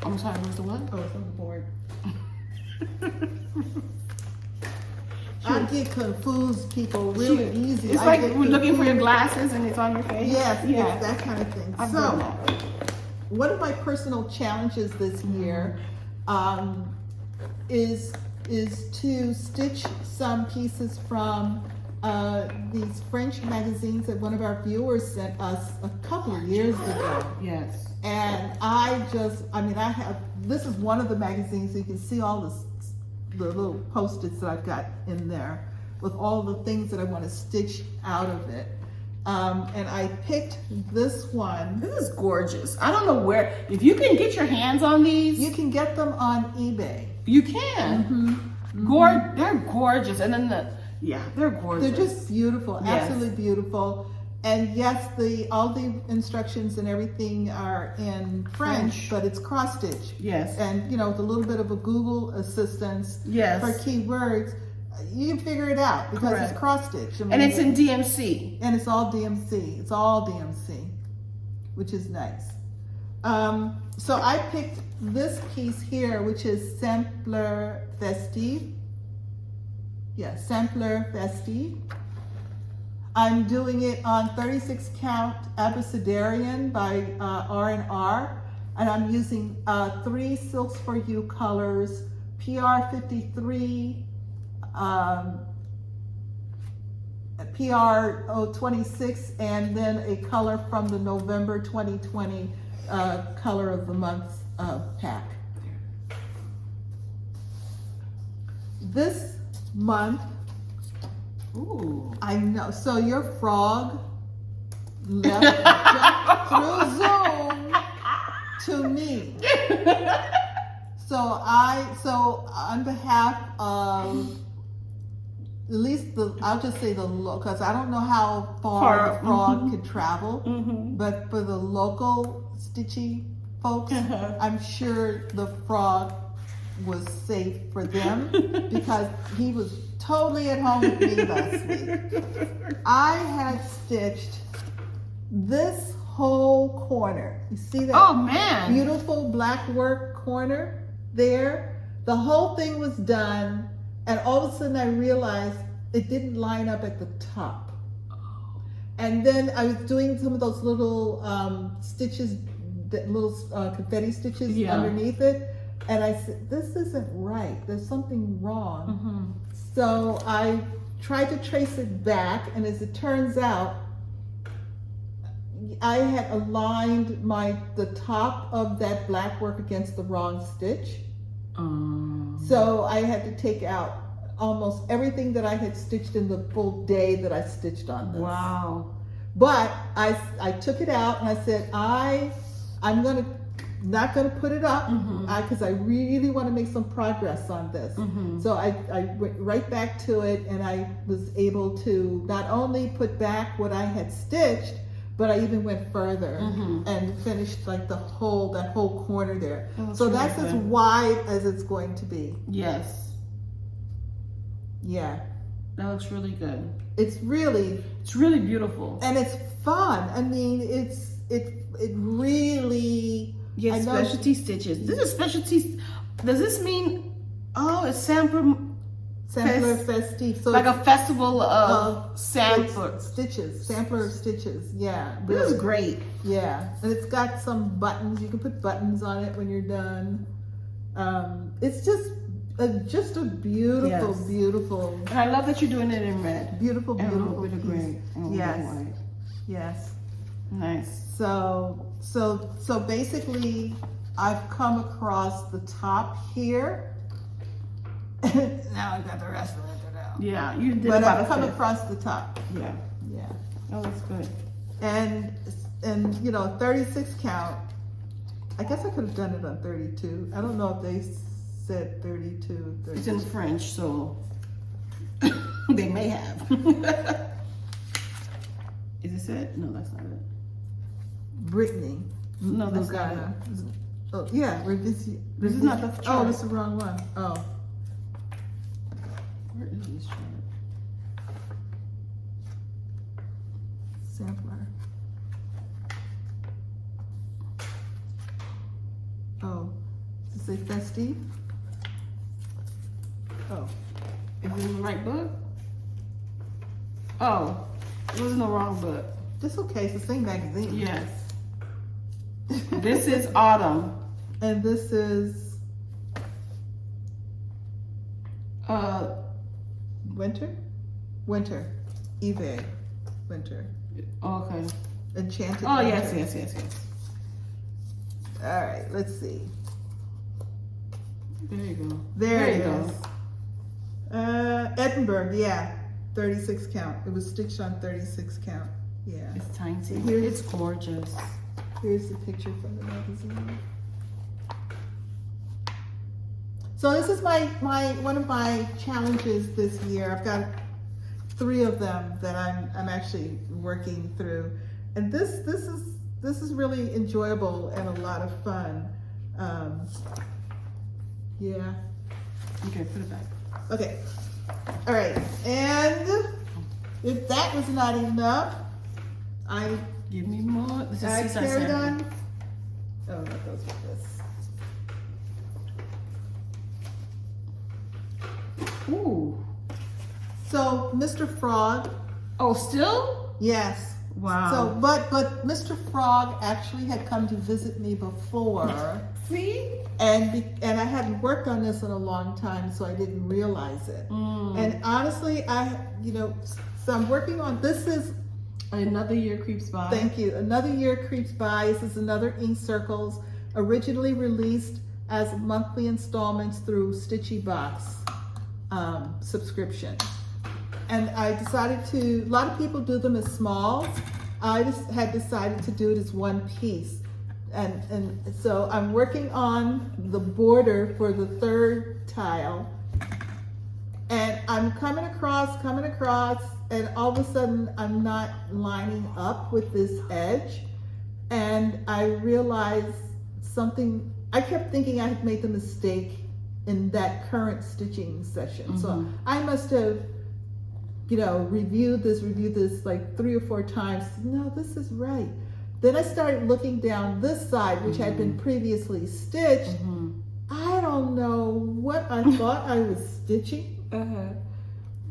I'm sorry. Where's the what? Oh, it's on the board. I get confused, people, really easy. It's like we're looking for your glasses and it's on your face. Yes, it's that kind of thing. So, one of my personal challenges this year is is to stitch some pieces from these French magazines that one of our viewers sent us a couple of years ago. Yes. And this is one of the magazines, so you can see all the little post-its that I've got in there with all the things that I want to stitch out of it. And I picked this one. This is gorgeous. I don't know where, if you can get your hands on these. You can get them on eBay. You can. They're gorgeous. And then they're gorgeous. They're just beautiful, Yes. absolutely beautiful. And yes, all the instructions and everything are in French, but it's cross stitch. Yes. And with a little bit of a Google assistance for keywords, you can figure it out because it's cross stitch. And it's in DMC. And it's all DMC. It's all DMC, which is nice. So I picked this piece here, which is Sampler Festive. Yeah, Sampler Festive. I'm doing it on 36 count Abecedarian by R&R, and I'm using 3 Silks for You colors, PR53, PR026, and then a color from the November 2020 Color of the Month pack. This month, Ooh. I know. So your frog jumped through Zoom to me. So on behalf of at least I'll just say the local, because I don't know how far the frog could travel, but for the local stitchy folks, I'm sure the frog was safe for them because he was totally at home with me last week. I had stitched this whole corner. You see that? Oh man! Beautiful black work corner there. The whole thing was done, and all of a sudden I realized it didn't line up at the top. And then I was doing some of those little stitches, little confetti stitches underneath it. And I said, this isn't right. There's something wrong. So I tried to trace it back, and as it turns out, I had aligned the top of that black work against the wrong stitch. So I had to take out almost everything that I had stitched in the full day that I stitched on this. Wow. But I took it out and I said, I'm not gonna put it up because I really want to make some progress on this. So I went right back to it, and I was able to not only put back what I had stitched, but I even went further and finished like that whole corner there. So really that's as wide as it's going to be. Yes. Yeah. That looks really good. It's really beautiful. And it's fun. I mean, it really. Yes, specialty stitches. This is specialty. Does this mean? Oh, it's Sampler Festive. So like a festival of sampler stitches. Sampler stitches. Yeah. This is great. Yeah, and it's got some buttons. You can put buttons on it when you're done. It's just a beautiful, beautiful. And I love that you're doing it in red. Beautiful, and beautiful. A little bit of gray. Yes. Yes. Nice. So basically, I've come across the top here. Now I've got the rest of it down. Yeah, you did. But I've come across the top. Yeah. Yeah. Oh, that's good. And 36 count. I guess I could have done it on 32. I don't know if they said 32. 36. It's in French, so they may have. Is this it? No, that's not it. Brittany. No, that's not it. Oh, yeah. This is not the chart. Oh, this is the wrong one. Oh. Where is this chart? Sampler. Oh. Does it say festive? Oh. Is it in the right book? Oh, it was in the wrong book. That's okay. It's the same magazine. Yes. This is autumn. And this is Winter. Eve. Winter. Okay. Enchanted. Oh, Winter. yes. All right, let's see. There you go. There it you is. Edinburgh, yeah. 36 count. It was stitched on 36 count. Yeah. It's tiny. Here's- It's gorgeous. Here's the picture from the magazine. So this is my one of my challenges this year. I've got 3 of them that I'm actually working through, and this is really enjoyable and a lot of fun. Yeah. Okay, put it back. Okay. All right. And if that was not enough, I Give me more. This is seaside carried sand. on. Oh, that goes with this. Ooh. So, Mr. Frog, Oh, still? yes. Wow. So, but Mr. Frog actually had come to visit me before, See? and I hadn't worked on this in a long time, so I didn't realize it. And honestly, so I'm working on this. Is Another year creeps by. Thank you. Another year creeps by. This is another Ink Circles, originally released as monthly installments through Stitchy Box subscription. And I decided a lot of people do them as smalls. I just had decided to do it as one piece. And so I'm working on the border for the 3rd tile. And I'm coming across, and all of a sudden I'm not lining up with this edge. And I realized something. I kept thinking I had made the mistake in that current stitching session. So I must have, reviewed this like 3 or 4 times. No, this is right. Then I started looking down this side, which had been previously stitched. I don't know what I thought I was stitching.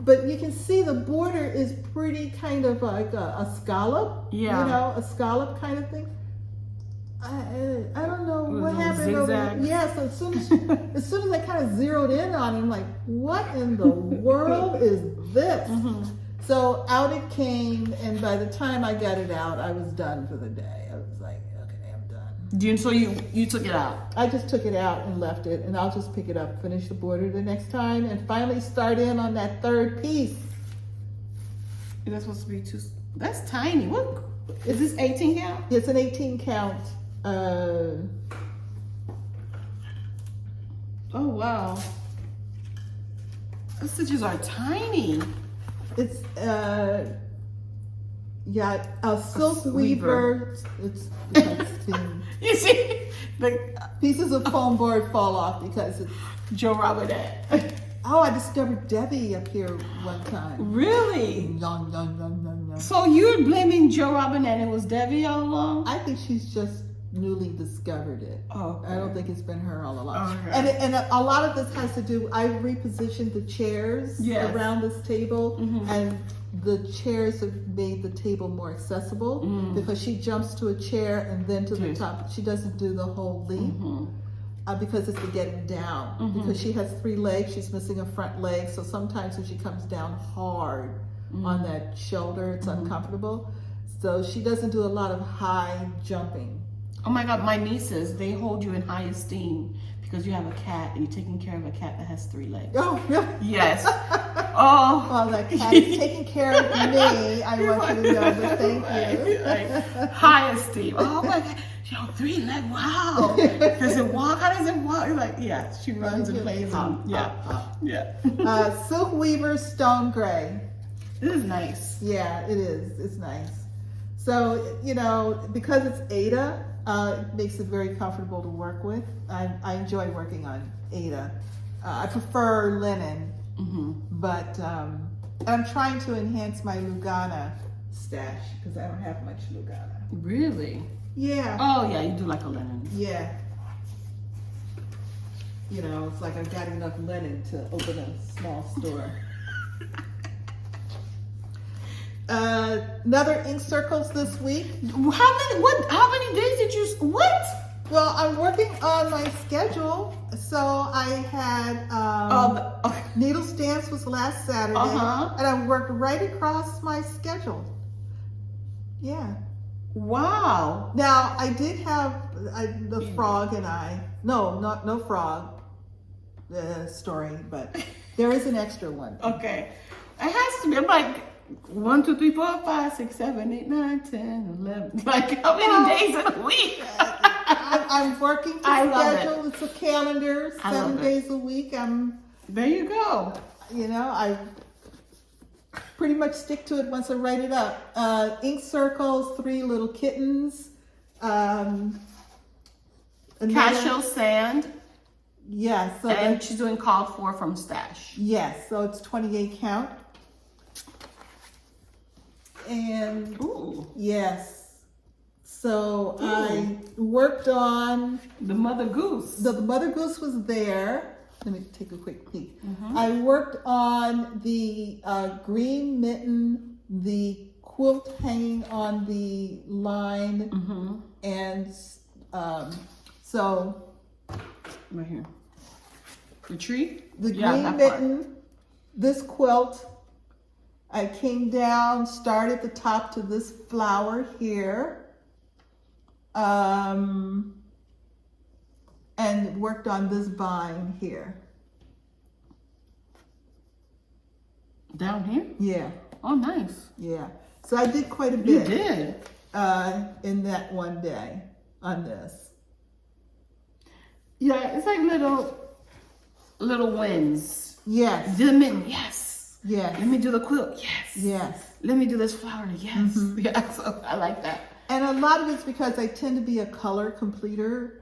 But you can see the border is pretty kind of like a scallop. Yeah. A scallop kind of thing. I don't know what happened. Zigzags. Yeah, so as soon as I kind of zeroed in on it, I'm like, what in the world is this? So out it came, and by the time I got it out, I was done for the day. I was like, okay, I'm done. So you took it out? I just took it out and left it, and I'll just pick it up, finish the border the next time, and finally start in on that 3rd piece. That's supposed to be that's tiny. What? Is this 18 count? It's an 18 count. Oh, wow. Those stitches are tiny. It's a silk weaver. It's been, You see? The pieces of foam board fall off because it's. Joe Robinette. Oh, I discovered Debbie up here one time. Really? No. So you're blaming Joe Robinette and it was Debbie all along? I think she's just newly discovered it. Oh, okay. I don't think it's been her all along. Okay. And a lot of this has to do, I repositioned the chairs around this table, and the chairs have made the table more accessible because she jumps to a chair and then to the top. She doesn't do the whole leap because it's the getting down. Because she has 3 legs, she's missing a front leg, so sometimes when she comes down hard on that shoulder, it's uncomfortable. So she doesn't do a lot of high jumping. Oh my God, my nieces, they hold you in high esteem because you have a cat and you're taking care of a cat that has 3 legs. Oh, really? Yes. Oh. Well, that cat is taking care of me. I want you to know, but thank you. Like, high esteem. Oh my God. She has 3 legs. Wow. Does it walk? How does it walk? Like, yeah, she runs and plays. Yeah. Silk Weaver Stone Gray. This is nice. Yeah, it is. It's nice. So, because it's Ada, it makes it very comfortable to work with. I enjoy working on Ada. I prefer linen, but I'm trying to enhance my Lugana stash because I don't have much Lugana. Really? Yeah. Oh yeah, you do like a linen. Yeah. It's like I've got enough linen to open a small store. Another Ink Circles this week. How many days did you, what? Well, I'm working on my schedule. So I had needle stamps was last Saturday, and I worked right across my schedule. Yeah. Wow. Now I did have the frog and I. No frog story, but there is an extra one. Okay. It has to be. I'm like 1, 2, 3, 4, 5, 6, 7, 8, 9, 10, 11. Like how many days in a week? I'm working to schedule. It's a calendar, 7 days a week. There you go. I pretty much stick to it once I write it up. Ink circles, 3 little kittens. Cashew sand. Yes. So and she's doing called for from stash. Yes. So it's 28 count. And yes. So I worked on the mother goose. The mother goose was there. Let me take a quick peek. I worked on the green mitten, the quilt hanging on the line, and so right here. The tree? The green mitten, this quilt. I came down, started at the top to this flower here. And worked on this vine here. Down here? Yeah. Oh, nice. Yeah. So I did quite a bit. You did? In that one day on this. Yeah, it's like little wins. Yes. Do the mitten, yes. Yes. Let me do the quilt, yes. Yes. Let me do this flower, yes. Yeah, so I like that. And a lot of it's because I tend to be a color completer.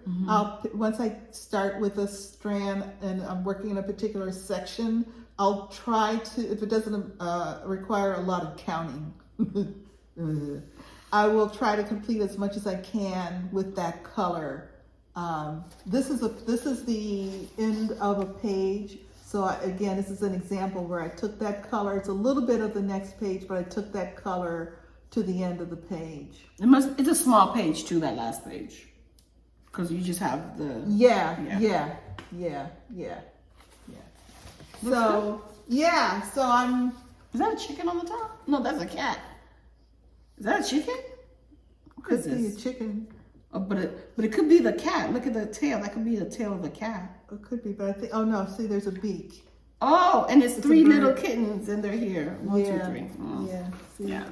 Once I start with a strand and I'm working in a particular section, I'll try to, if it doesn't require a lot of counting, I will try to complete as much as I can with that color. This is the end of a page. So again, this is an example where I took that color. It's a little bit of the next page, but I took that color to the end of the page. It's a small page too, that last page. Because you just have the... Yeah. So I'm... Is that a chicken on the top? No, that's a cat. Is that a chicken? Could be a chicken. Oh, but it could be the cat. Look at the tail. That could be the tail of a cat. It could be, but I think... Oh no, see there's a beak. Oh, and it's 3 little kittens and they're here. 1, 2, 3. Oh. Yeah. See? Yeah.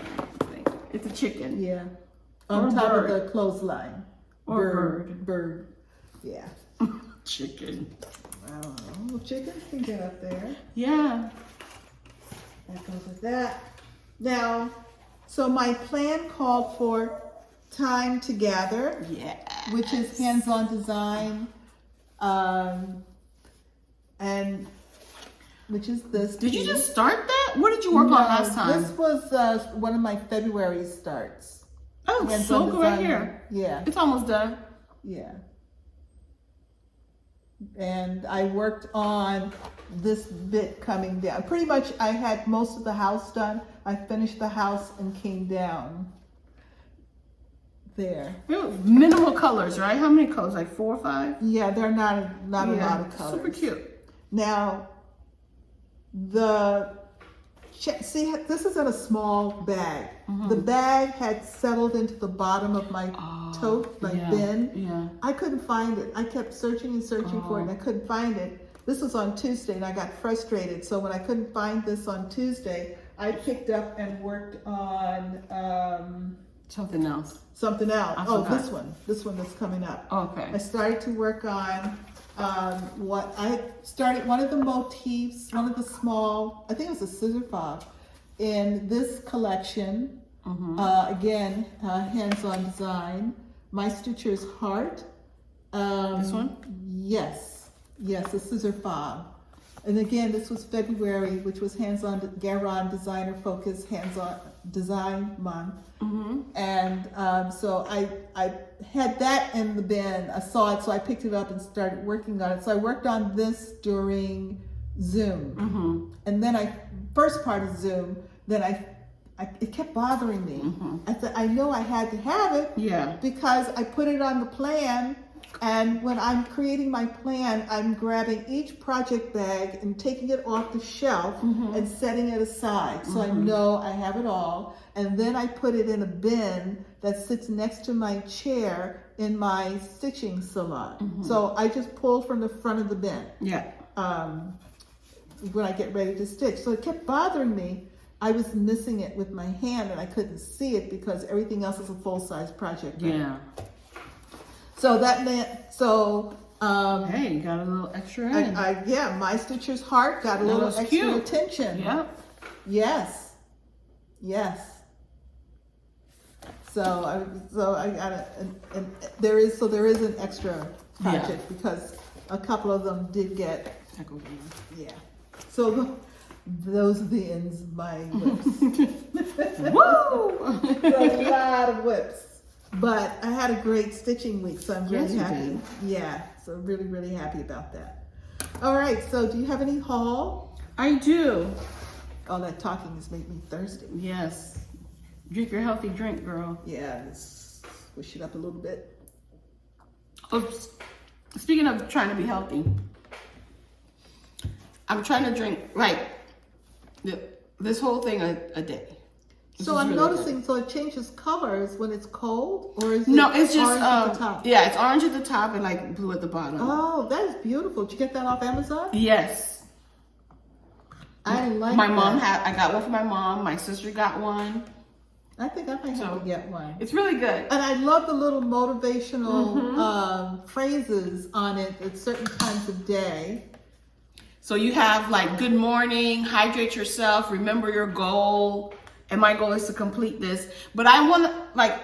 It's a chicken. Yeah. On top of the clothesline. Or bird. Yeah. Chicken. I don't know. Well, chickens can get up there. Yeah. That goes with that. Now, so my plan called for time to gather. Yeah. Which is hands-on design. And which is this. Did you just start that? What did you work on last time? This was one of my February starts. Oh, so good right here. Yeah. It's almost done. Yeah. And I worked on this bit coming down. Pretty much I had most of the house done. I finished the house and came down. There. Minimal colors, right? How many colors? Like 4 or 5? Yeah, they're not a lot of colors. Super cute. Now, see, this is in a small bag. The bag had settled into the bottom of my tote, my bin. Yeah. I couldn't find it. I kept searching and searching for it, and I couldn't find it. This was on Tuesday, and I got frustrated. So when I couldn't find this on Tuesday, I picked up and worked on something else. Something else. I forgot. This one that's coming up. Okay. I started to work on what I started, one of the motifs, one of the small, I think it was a scissor fob in this collection. Again, hands-on design. My Stitcher's Heart. This one? Yes, a scissor fob. And again, this was February, which was hands-on garon designer focus, hands-on design month. And so I had that in the bin. I saw it, so I picked it up and started working on it. So I worked on this during Zoom. And then first part of Zoom, then it kept bothering me. I said, I know I had to have it Yeah. because I put it on the plan And when I'm creating my plan, I'm grabbing each project bag and taking it off the shelf and setting it aside. So I know I have it all. And then I put it in a bin that sits next to my chair in my stitching salon. So I just pull from the front of the bin. Yeah. When I get ready to stitch. So it kept bothering me. I was missing it with my hand and I couldn't see it because everything else is a full-size project bag. Yeah. So that meant, hey, you got a little extra in. yeah, my stitcher's heart got a little extra cute. attention. Yep. Yes. Yes. So I got it, and there is an extra project because a couple of them did get, yeah. So those are the ends of my whips. Woo! A lot of whips. But I had a great stitching week, so I'm really happy. Did. Yeah, so really, really happy about that. All right, so do you have any haul? I do. All that talking has made me thirsty. Yes. Drink your healthy drink, girl. Yeah, let's squish it up a little bit. Oops. Speaking of trying to be healthy, I'm trying to drink this whole thing a day. So I'm noticing, so it changes colors when it's cold, or is it no? It's just orange at the top? Yeah, it's orange at the top and like blue at the bottom. Oh, that is beautiful. Did you get that off Amazon? Yes. I like my that. mom had. I got one for my mom. My sister got one. I think I might have to get one. It's really good. And I love the little motivational phrases on it at certain times of day. So you have like, good morning, hydrate yourself, remember your goal. And my goal is to complete this. But I want to, like,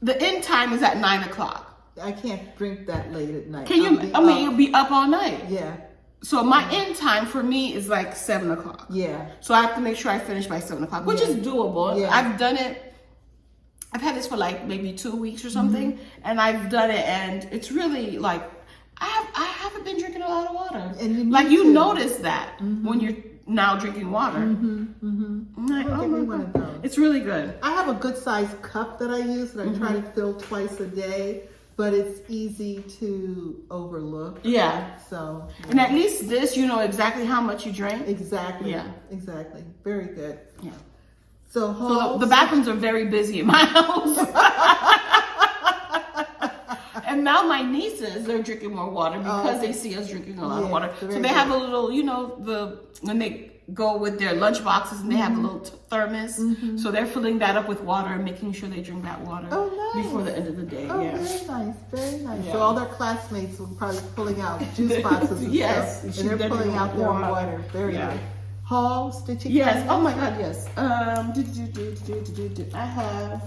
the end time is at 9 o'clock. I can't drink that late at night. Can you, you'll be up all night. Yeah. So my end time for me is like 7 o'clock. Yeah. So I have to make sure I finish by 7 o'clock, which is doable. Yeah. I've done it. I've had this for like maybe 2 weeks or something. And I've done it and it's really like, I haven't been drinking a lot of water. And you notice that when you're now drinking water. I'm like, Give me one of those. It's really good. I have a good sized cup that I use that I try to fill twice a day, but it's easy to overlook. Yeah. So. Yeah. And at least this, you know exactly how much you drank. Exactly. Yeah. Exactly. Very good. Yeah. So the bathrooms are very busy in my house. And now my nieces, they're drinking more water because they see us drinking a lot of water. So they have a little, you know, when they go with their lunch boxes and they have a little thermos. So they're filling that up with water and making sure they drink that water before the end of the day. Oh, yeah. Very nice, very nice. Yeah. So all their classmates will probably pulling out juice boxes and Yes, stuff. And they're pulling out their water. Very good. Haul, stitching. Yes. Oh my God. Yes. I have.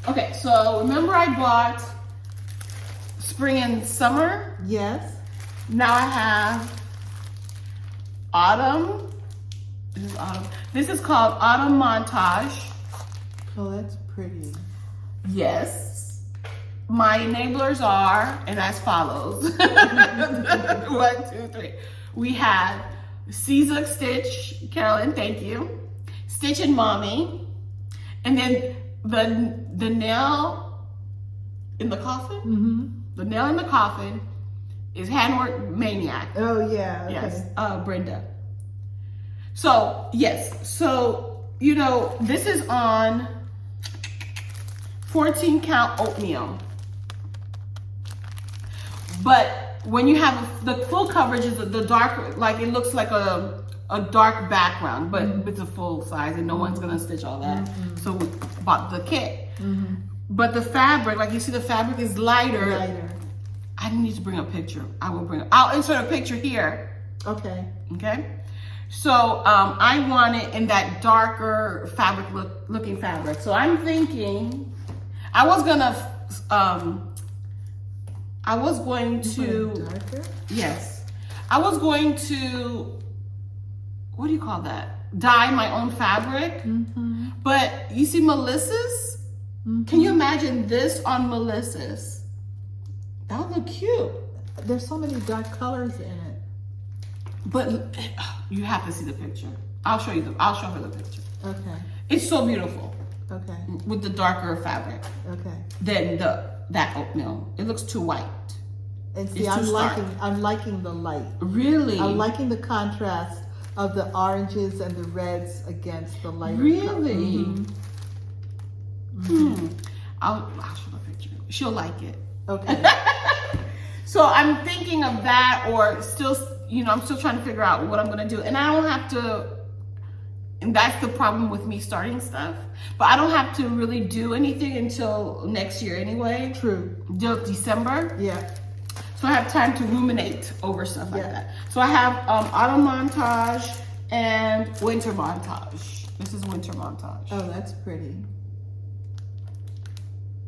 Okay. So remember I bought spring and summer. Yes. Now I have autumn. This is autumn. This is called Autumn Montage. Oh, that's pretty. Yes. My enablers are, and as follows. 1, 2, 3. We have Caesar Stitch, Carolyn, thank you. Stitch and Mommy. And then the nail in the coffin. The nail in the coffin is Handwork Maniac. Oh, yeah. Okay. Yes, Brenda. So, yes. So, you know, this is on 14 count oatmeal. But when you have the full coverage is the dark, like it looks like a dark background, but it's a full size and no one's gonna stitch all that. So we bought the kit. But the fabric, like you see the fabric is lighter. I need to bring a picture. I'll insert a picture here. Okay. Okay. So I want it in that darker fabric looking fabric. So I'm thinking I was going to Darker? yes. I was going to, what do you call that? Dye my own fabric. But you see Melissa's? Can you imagine this on Melissa's? That would look cute. There's so many dark colors in it. But you have to see the picture. I'll show her the picture. Okay. It's so beautiful. Okay. With the darker fabric Okay. than that oatmeal. It looks too white. And see, It's too stark. I'm liking the light. Really? I'm liking the contrast of the oranges and the reds against the lighter Really? color. I'll show a picture. She'll like it. Okay. So I'm thinking of that, or still, I'm still trying to figure out what I'm gonna do. And I don't have to, and that's the problem with me starting stuff, but I don't have to really do anything until next year anyway. True. Till December. Yeah. So I have time to ruminate over stuff like Yeah. that. So I have autumn montage and winter montage. This is winter montage. Oh, that's pretty.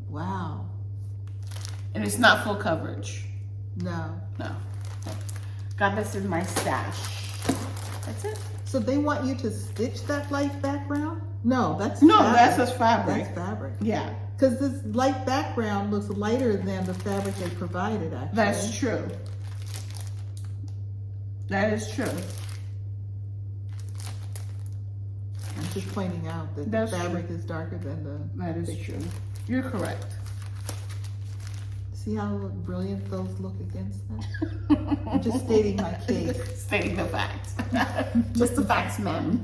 Wow. And it's not full coverage. No. No. Got this in my stash. That's it. So they want you to stitch that light background? No, that's No, fabric. that's just fabric. That's fabric. Yeah. Because this light background looks lighter than the fabric they provided, actually. That's true. That is true. I'm just pointing out that That's the fabric is darker than the That is picture. true. You're correct. See how brilliant those look against that? I'm just stating my case. Stating the facts. Just the facts, ma'am.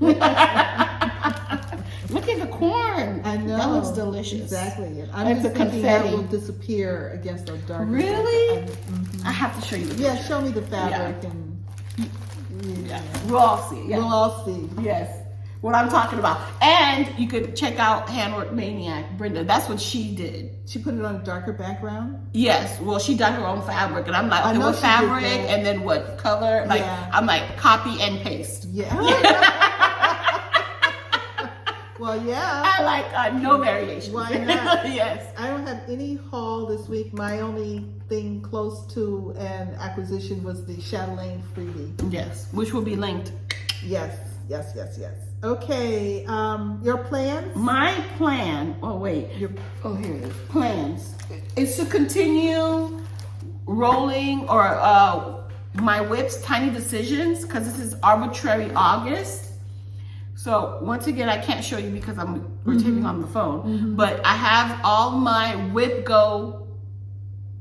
Look at the corn. I know. That looks delicious. Exactly. And I'm It's just the thinking that confetti. will disappear against a darker Really? background. I have to show you the Yeah, picture. show me the fabric and Yeah. We'll all see. Yeah. we'll all see. Yes. What I'm talking about. And you could check out Handwork Maniac, Brenda. That's what she did. She put it on a darker background? Yes. Well, she done her own fabric. And I'm like, I okay, know what she did fabric? that. And then what color? Like, Yeah. I'm like, copy and paste. Yeah. Well, yeah. I like no variation. Why not? Yes. I don't have any haul this week. My only thing close to an acquisition was the Chatelaine freebie. Yes. Which will be linked. Yes. Okay, your plans? My plan, oh wait, here it is. Plans is to continue rolling or my whips, tiny decisions, because this is arbitrary August. So once again, I can't show you because we're taping on the phone, but I have all my whip go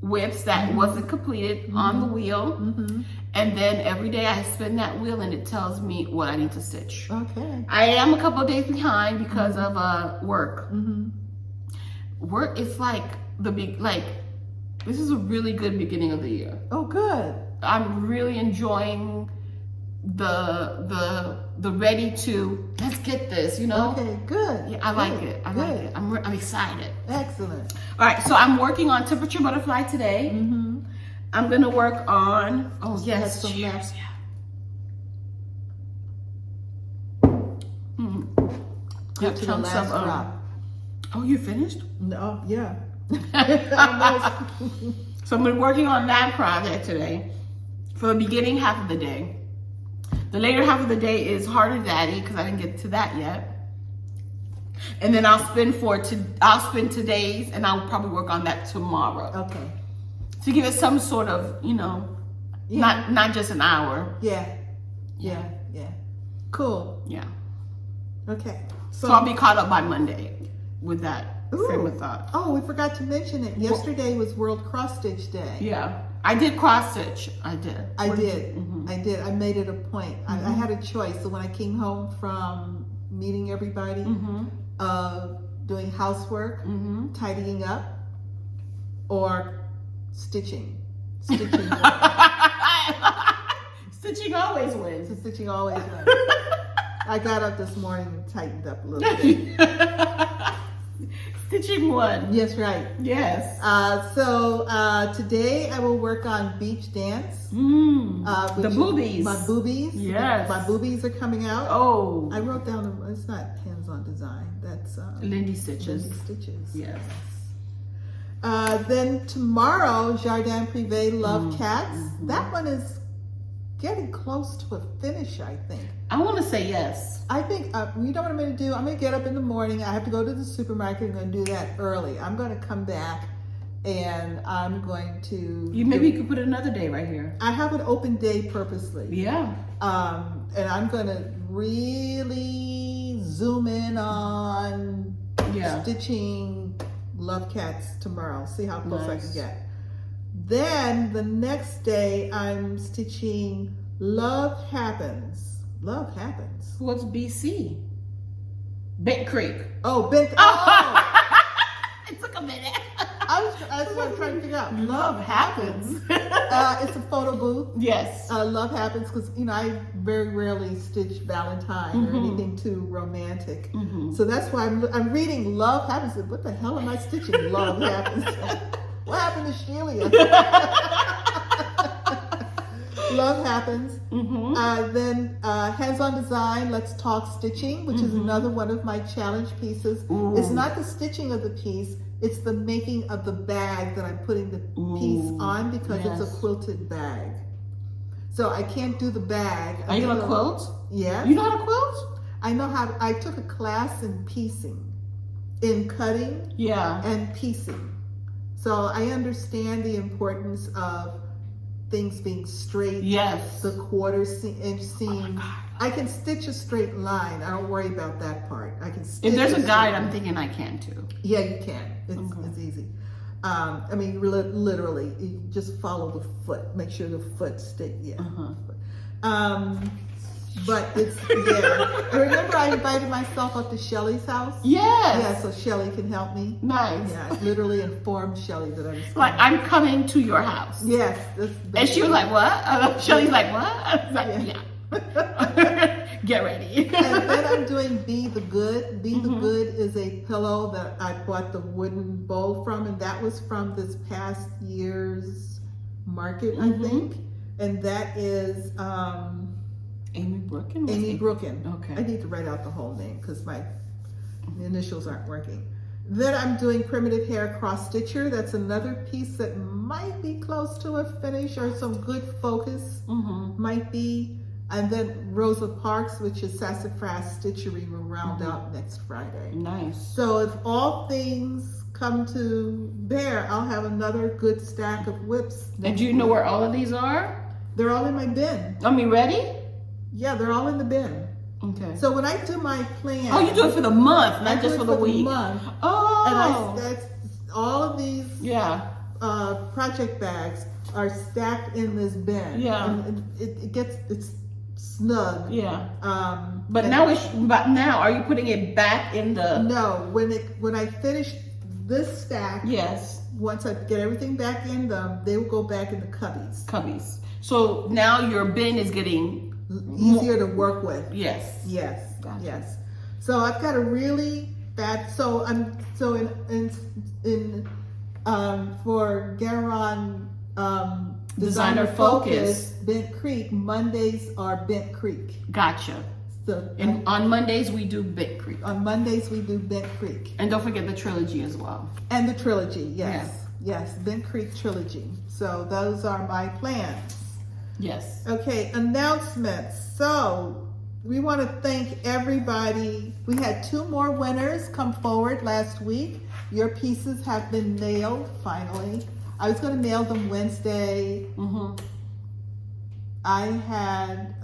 whips that wasn't completed on the wheel. And then every day I spin that wheel and it tells me what I need to stitch. Okay. I am a couple of days behind because of work. Work is like this is a really good beginning of the year. Oh, good. I'm really enjoying the ready to let's get this, Okay, good. Yeah, I like it. I like it. I'm excited. Excellent. All right, so I'm working on Temperature Butterfly today. I'm gonna work on Yes, some cheers. left. Got To the chunks last of drop. Oh, you finished? No, yeah. So I'm working on that project today for the beginning half of the day. The later half of the day is Harder Daddy because I didn't get to that yet. And then I'll spend today's and I'll probably work on that tomorrow. Okay. To give it some sort of, not just an hour. Yeah. Cool. Yeah. Okay. So I'll be caught up by Monday with that frame of thought. Oh, we forgot to mention it. Yesterday was World Cross Stitch Day. Yeah. I did cross stitch. I did. I did. I made it a point. I had a choice. So when I came home from meeting everybody, doing housework, tidying up, or stitching. Stitching always wins. Stitching always wins. I got up this morning and tightened up a little bit. Stitching one. Yes, right. Yes. So today I will work on beach dance. The boobies. My boobies. Yes. My boobies are coming out. Oh. I wrote down, it's not hands-on design. That's Lindy Stitches. Lindy Stitches. Yes. Then tomorrow, Jardin Privé Love Cats. That one is getting close to a finish, I think. I want to say yes. I think, you know what I'm going to do? I'm going to get up in the morning. I have to go to the supermarket. I'm going to do that early. I'm going to come back and I'm going to... Maybe you could put another day right here. I have an open day purposely. Yeah. And I'm going to really zoom in on stitching Love Cats tomorrow. See how close I can get. Then the next day I'm stitching Love Happens. Love Happens. What's BC? Bent Creek. Oh, Oh! It took a minute. That's what I'm trying to figure out. Love Happens. It's a photo booth. Yes. Love Happens because, I very rarely stitch Valentine or anything too romantic. So that's why I'm reading Love Happens. What the hell am I stitching? Love Happens. What happened to Shelia? Love Happens. Then Hands-On Design, Let's Talk Stitching, which is another one of my challenge pieces. It's not the stitching of the piece, it's the making of the bag that I'm putting the piece on because it's a quilted bag. So I can't do the bag. Are you gonna quilt? Yeah. You know how to quilt? I know how. I took a class in piecing, in cutting and piecing. So I understand the importance of things being straight. Yes. The inch seam. I can stitch a straight line. I don't worry about that part. I can stitch. If there's a guide, I'm thinking I can too. Yeah, you can. It's easy. I mean, literally, you just follow the foot. Make sure the foot stick. Yeah. But it's I remember I invited myself up to Shelly's house. Yes. Yeah, so Shelly can help me. Nice. Yeah, I literally informed Shelly that I was coming. Like, I'm coming to your house. Yes. And she was like, what? Shelly's like, what? I was like, yeah. Get ready. And then I'm doing Be the Good. Be the Good is a pillow that I bought the wooden bowl from, and that was from this past year's market, I think. And that is Amy Brooken? Amy Brooken. Okay. I need to write out the whole name because my initials aren't working. Then I'm doing Primitive Hair Cross Stitcher. That's another piece that might be close to a finish or some good focus might be. And then Rosa Parks, which is Sassafras Stitchery, will round out next Friday. Nice. So if all things come to bear, I'll have another good stack of whips. And do you know where all of these are? They're all in my bin. Are we ready? Yeah, they're all in the bin. Okay. So when I do my plan, Oh, you do it for the month, not just for the week. Month, Oh. and that's all of these project bags are stacked in this bin. Yeah. And it's snug. Yeah. But now are you putting it back in the? No, when I finish this stack. Yes. Once I get everything back in them, they will go back in the cubbies. Cubbies. So now your bin is getting easier to work with. Yes. Yes. Gotcha. Yes. So I've got a really bad. So for Garon Designer Focus Bent Creek, Mondays are Bent Creek. Gotcha. So And on Mondays we do Bent Creek. on Mondays we do Bent Creek. And don't forget the trilogy as well. And the trilogy, yes. Yes, Bent Creek trilogy. So those are my plans. Yes. Okay, announcements. So we want to thank everybody. We had 2 more winners come forward last week. Your pieces have been mailed finally. I was going to mail them Wednesday. I had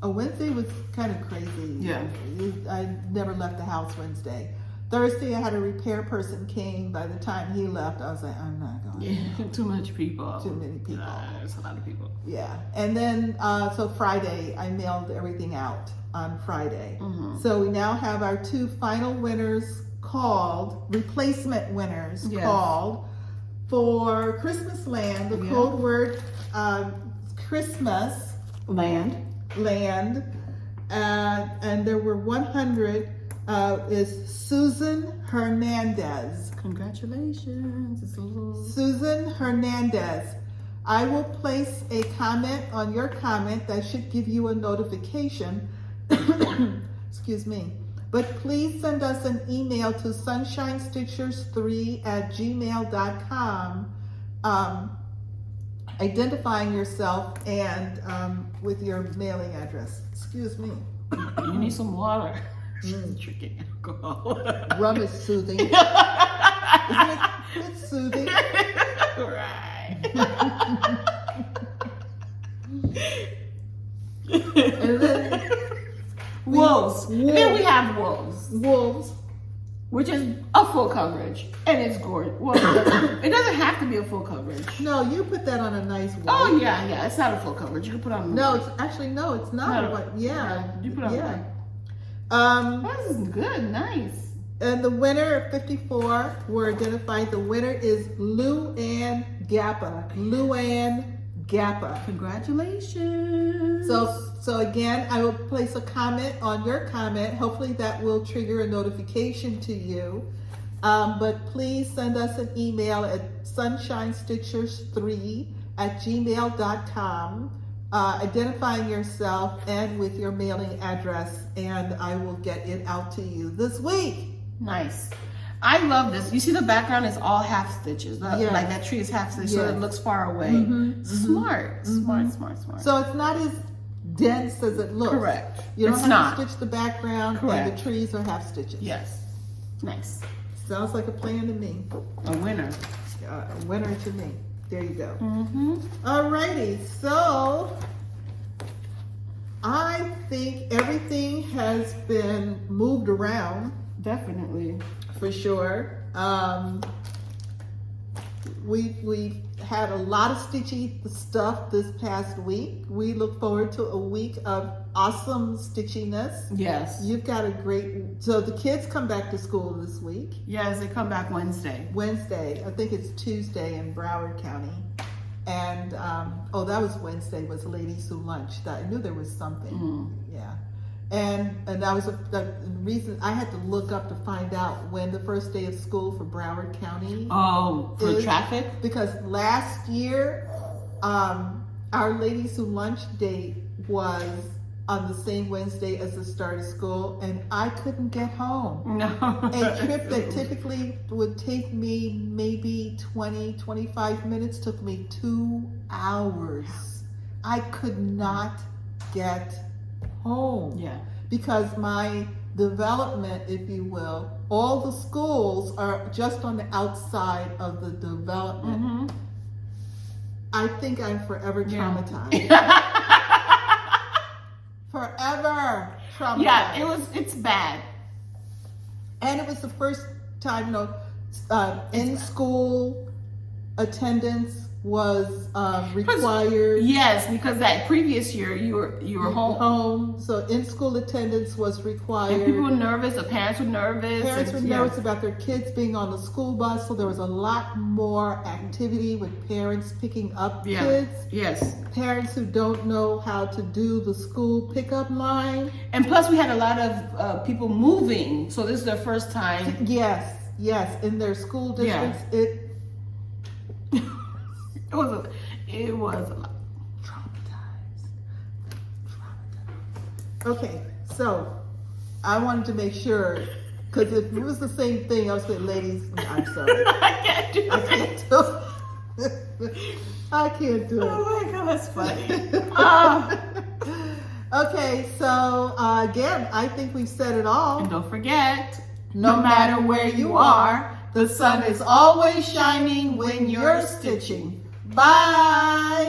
Wednesday was kind of crazy. Yeah. I never left the house Wednesday. Thursday I had a repair person came. By the time he left, I was like, I'm not going. Yeah. Too much people. Too many people. There's a lot of people. Yeah. And then so Friday I mailed everything out on Friday. So we now have our 2 final winners called, replacement winners called for Christmas Land. The code word Christmas Land. And there were 100 is Susan Hernandez. Congratulations. It's a little... Susan Hernandez. I will place a comment on your comment that should give you a notification. Excuse me. But please send us an email to sunshinestitchers3@gmail.com identifying yourself and with your mailing address. Excuse me. You need some water. Drinking alcohol. Rum is soothing. Isn't it? It's soothing. Right. And then wolves. And then we have wolves. Wolves. which is a full coverage, and it's gorgeous. Well, it doesn't have to be a full coverage. No, you put that on a nice white. Oh yeah, it's not a full coverage. You can put on. No, it's actually no, it's not a white. Yeah, you put on. yeah. This is good, nice. And the winner, 54, were identified. The winner is Luann Gappa. Luann Gappa. Congratulations. So again, I will place a comment on your comment. Hopefully that will trigger a notification to you. But please send us an email at sunshinestitchers3@gmail.com, identifying yourself and with your mailing address, and I will get it out to you this week. Nice. I love this. You see the background is all half stitches. Yes. Like that tree is half stitches, so Yes. it looks far away. Smart. So it's not as dense as it looks. Correct. You don't It's have not. to stitch the background, Correct. and the trees are half stitches. Yes. Nice. Sounds like a plan to me. A winner. A winner to me. There you go. Mm-hmm. Alrighty, so I think everything has been moved around Definitely. for sure. We've had a lot of stitchy stuff this past week. We look forward to a week of awesome stitchiness. Yes. You've got a great, so the kids come back to school this week. Yes, they come back Wednesday. Wednesday, I think it's Tuesday in Broward County. And, that was Wednesday, was Ladies Who Lunch. I knew there was something, yeah. And that was the reason I had to look up to find out when the first day of school for Broward County. Oh, for is, traffic? Because last year, our Ladies Who Lunch date was on the same Wednesday as the start of school, and I couldn't get home. No. A trip that typically would take me maybe 20, 25 minutes took me 2 hours. I could not get home. Yeah. Because my development, if you will, all the schools are just on the outside of the development. Mm-hmm. I think I'm forever traumatized. Forever traumatized. Yeah, it's bad. And it was the first time, in school attendance was required. Yes, because that previous year you were home. So in school attendance was required. And people were nervous. The parents were nervous. Parents were nervous about their kids being on the school bus, so there was a lot more activity with parents picking up kids. Yes. Parents who don't know how to do the school pickup line. And plus we had a lot of people moving, so this is their first time. Yes, in their school districts. It was a lot. Traumatized. Okay, so I wanted to make sure, because if it was the same thing, I was saying, ladies, I'm sorry. I can't do it. I can't do it. Oh my God, that's funny. Okay, so again, I think we've said it all. And don't forget, No matter where you are, the sun is always shining when you're stitching. Bye.